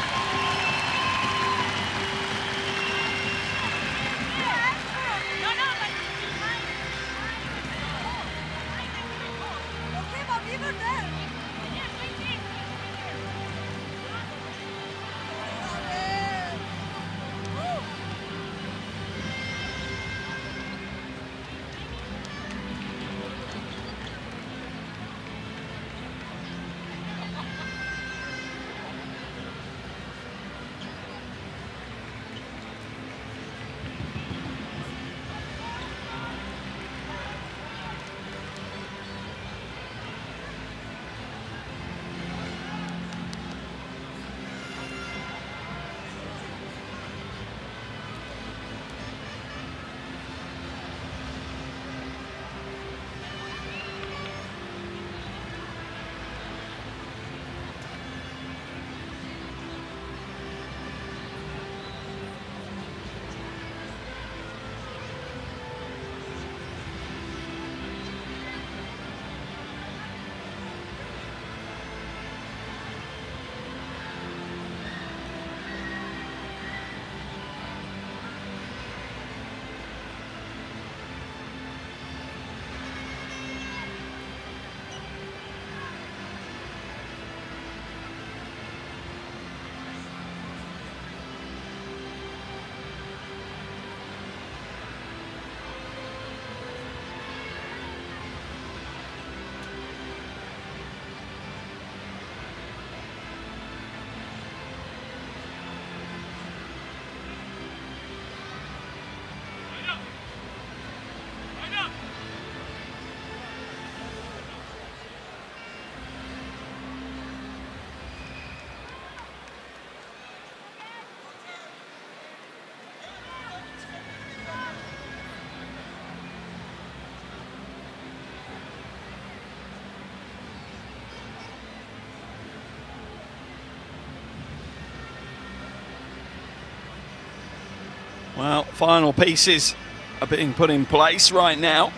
S1: Well, final pieces are being put in place right now,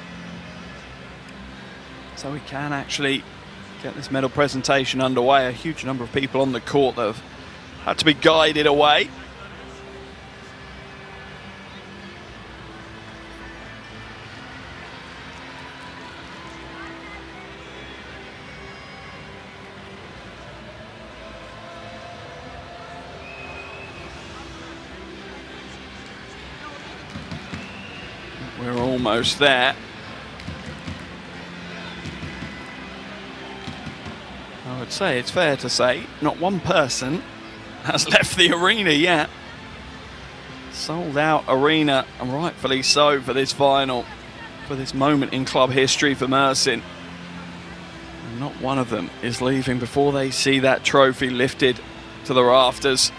S1: so we can actually get this medal presentation underway. A huge number of people on the court that have had to be guided away. We're almost there. I would say it's fair to say not one person has left the arena yet. Sold out arena, and rightfully so, for this final, for this moment in club history for Mersin. And not one of them is leaving before they see that trophy lifted to the rafters.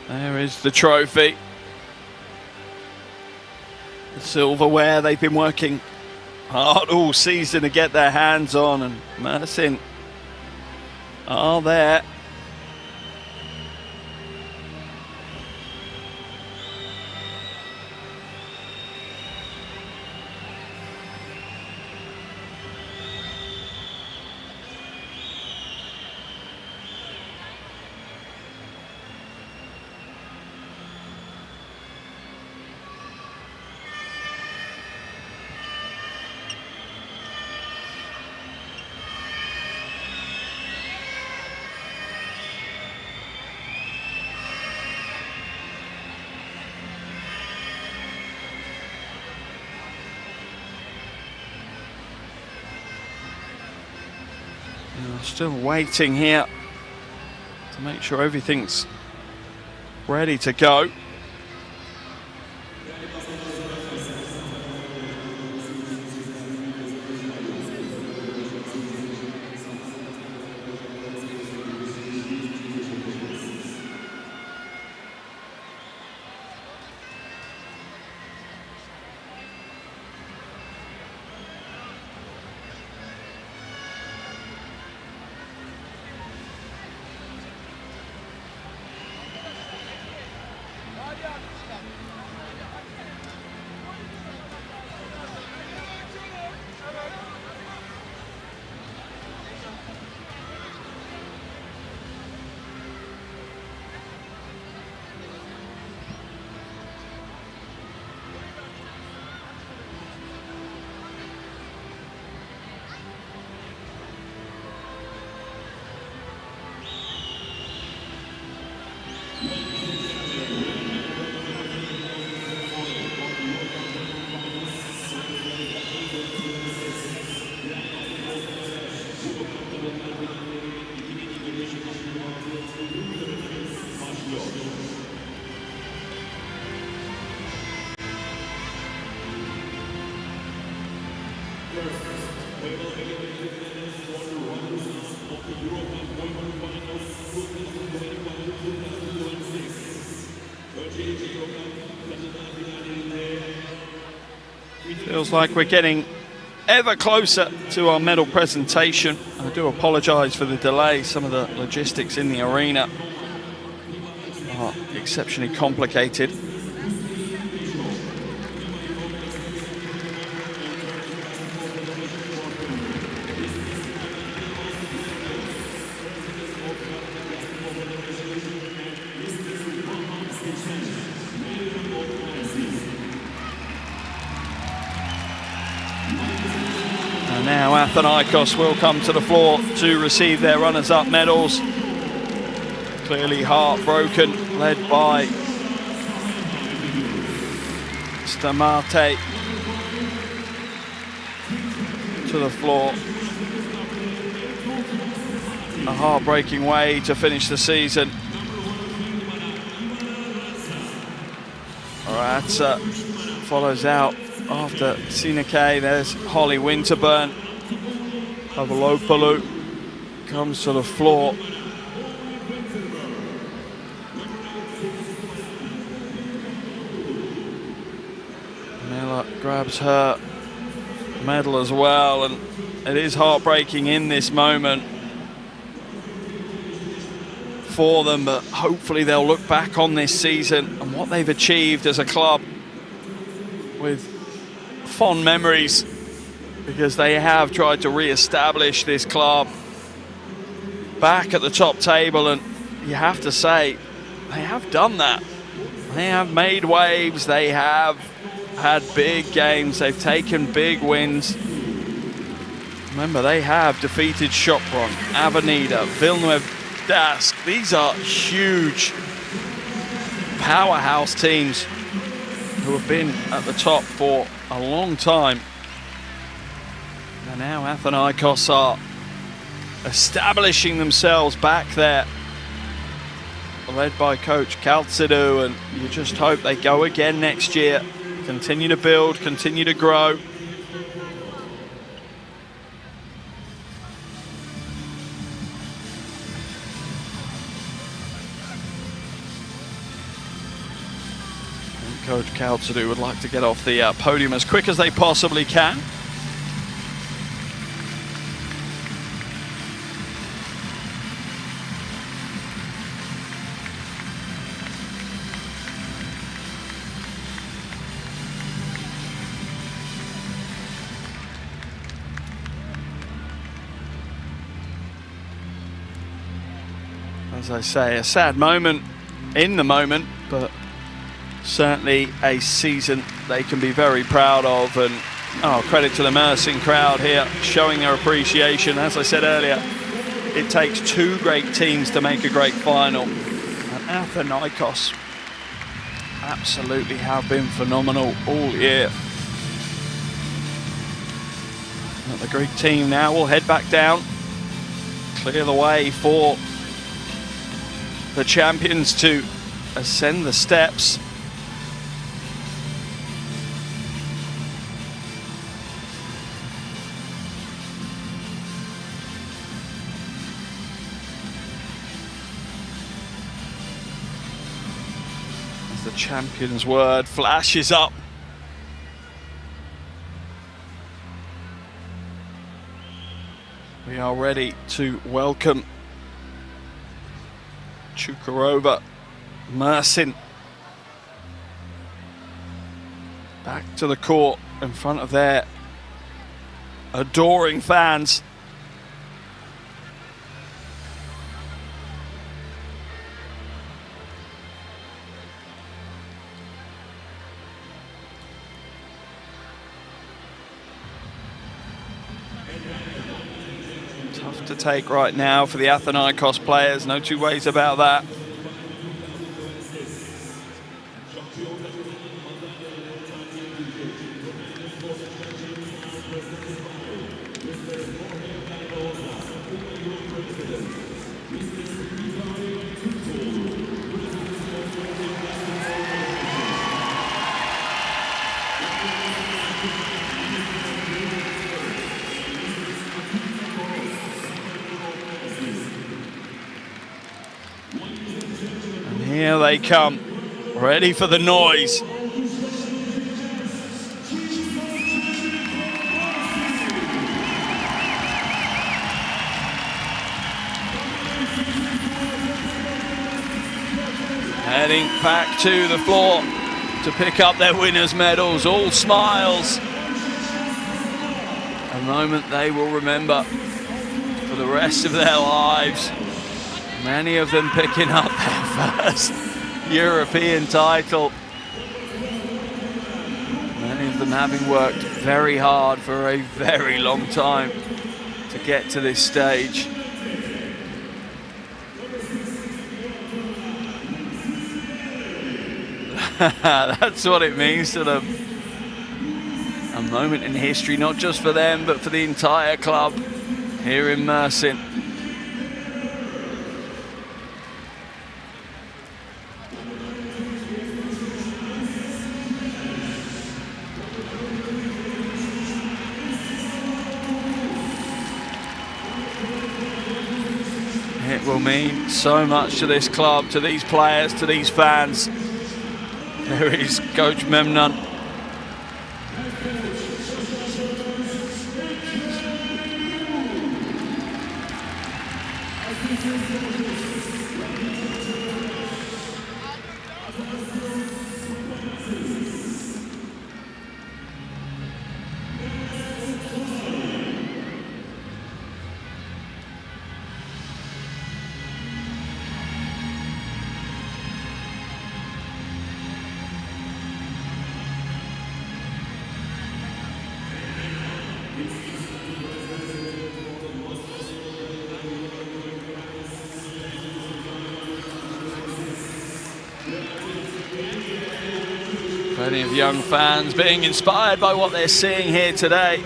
S1: There is the trophy. The silverware they've been working hard all season to get their hands on, and Mersin are there. Still waiting here to make sure everything's ready to go. Feels like we're getting ever closer to our medal presentation. I do apologise for the delay. Some of the logistics in the arena are exceptionally complicated. Now Athinaikos will come to the floor to receive their runners-up medals. Clearly heartbroken, led by Stamate to the floor. A heartbreaking way to finish the season. Aratsa follows out after Sinake. There's Holly Winterburn. Pavlopoulou comes to the floor. Miller grabs her medal as well, and it is heartbreaking in this moment for them, but hopefully they'll look back on this season and what they've achieved as a club with fond memories, because they have tried to re-establish this club back at the top table, and you have to say they have done that. They have made waves, they have had big games, they've taken big wins. Remember, they have defeated Sopron, Avenida, Villeneuve Dask. These are huge powerhouse teams who have been at the top for a long time. And now Athinaikos are establishing themselves back there, led by coach Kaltsidou, and you just hope they go again next year, continue to build, continue to grow. And coach Kaltsidou would like to get off the podium as quick as they possibly can. As I say, a sad moment in the moment, but certainly a season they can be very proud of. And credit to the Mersin crowd here, showing their appreciation. As I said earlier, it takes two great teams to make a great final. And Athinaikos absolutely have been phenomenal all year. And the Greek team now will head back down, clear the way for the champions to ascend the steps. As the champion's word flashes up. We are ready to welcome Chukarova Mersin back to the court in front of their adoring fans. Tough to take right now for the Athinaikos players, no two ways about that. Here they come, ready for the noise. Heading back to the floor to pick up their winners' medals, all smiles. A moment they will remember for the rest of their lives. Many of them picking up their first European title. Many of them having worked very hard for a very long time to get to this stage. That's what it means to them. A moment in history, not just for them, but for the entire club here in Mersin. It will mean so much to this club, to these players, to these fans. There is Coach Memnon. Plenty of young fans being inspired by what they're seeing here today.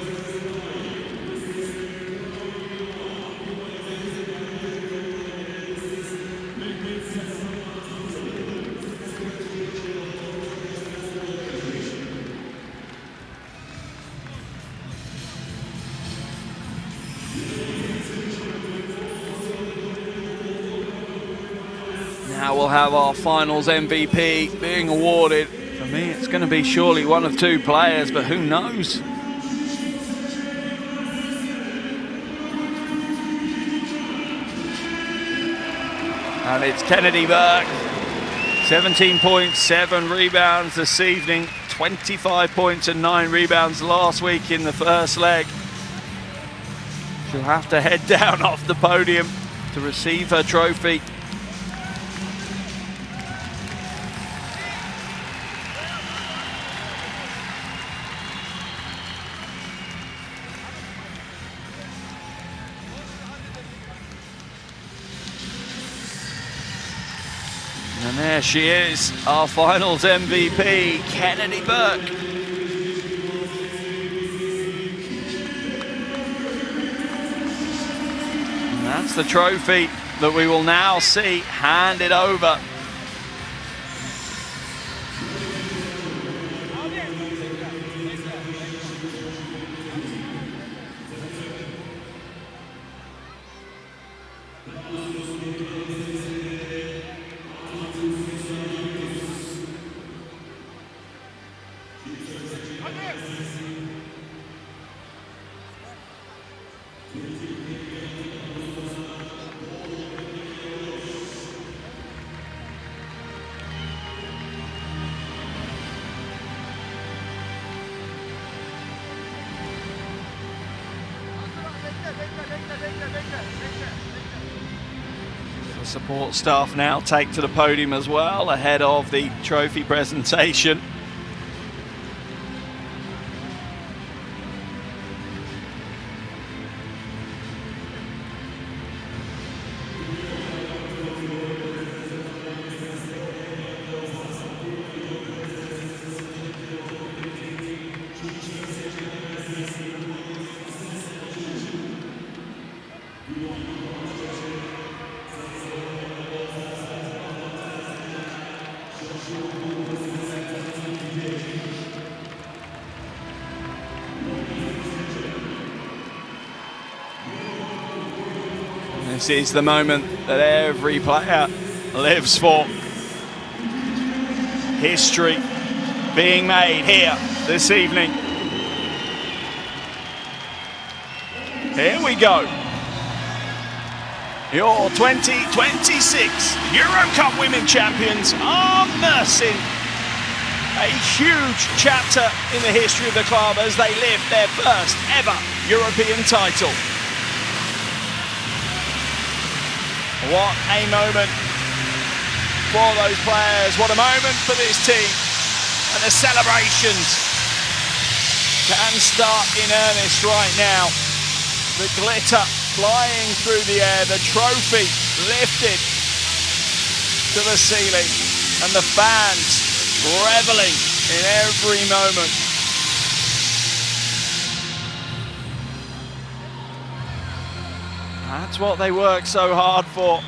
S1: Now we'll have our finals MVP being awarded. For me, it's going to be surely one of two players, but who knows? And it's Kennedy Burke. 17 points, 7 rebounds this evening. 25 points and 9 rebounds last week in the first leg. She'll have to head down off the podium to receive her trophy. And there she is, our finals MVP, Kennedy Burke. And that's the trophy that we will now see handed over. The support staff now take to the podium as well ahead of the trophy presentation. This is the moment that every player lives for. History being made here this evening. Here we go. Your 2026 EuroCup Women Champions are Mersin. A huge chapter in the history of the club as they lift their first ever European title. What a moment for those players. What a moment for this team. And the celebrations can start in earnest right now. The glitter flying through the air, the trophy lifted to the ceiling, and the fans reveling in every moment. That's what they work so hard for.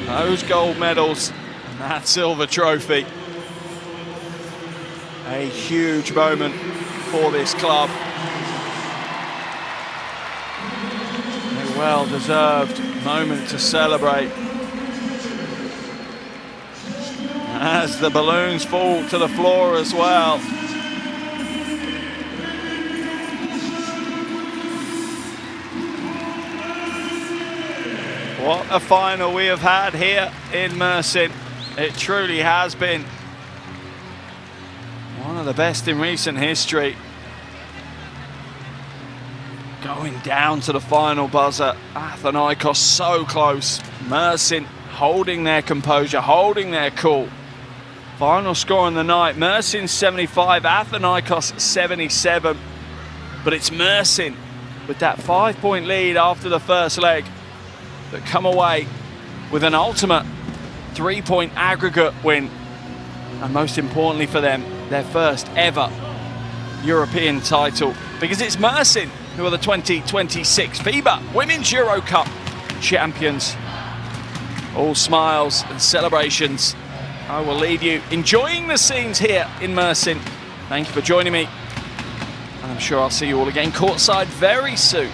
S1: Those gold medals and that silver trophy. A huge moment for this club. A well-deserved moment to celebrate. As the balloons fall to the floor as well. What a final we have had here in Mersin. It truly has been one of the best in recent history. Going down to the final buzzer. Athinaikos so close. Mersin holding their composure, holding their cool. Final score in the night, Mersin 75, Athinaikos 77. But it's Mersin with that 5-point lead after the first leg that come away with an ultimate 3-point aggregate win. And most importantly for them, their first ever European title, because it's Mersin who are the 2026 FIBA Women's EuroCup champions. All smiles and celebrations. I will leave you enjoying the scenes here in Mersin. Thank you for joining me, and I'm sure I'll see you all again courtside very soon.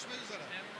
S2: Görüşmek üzere.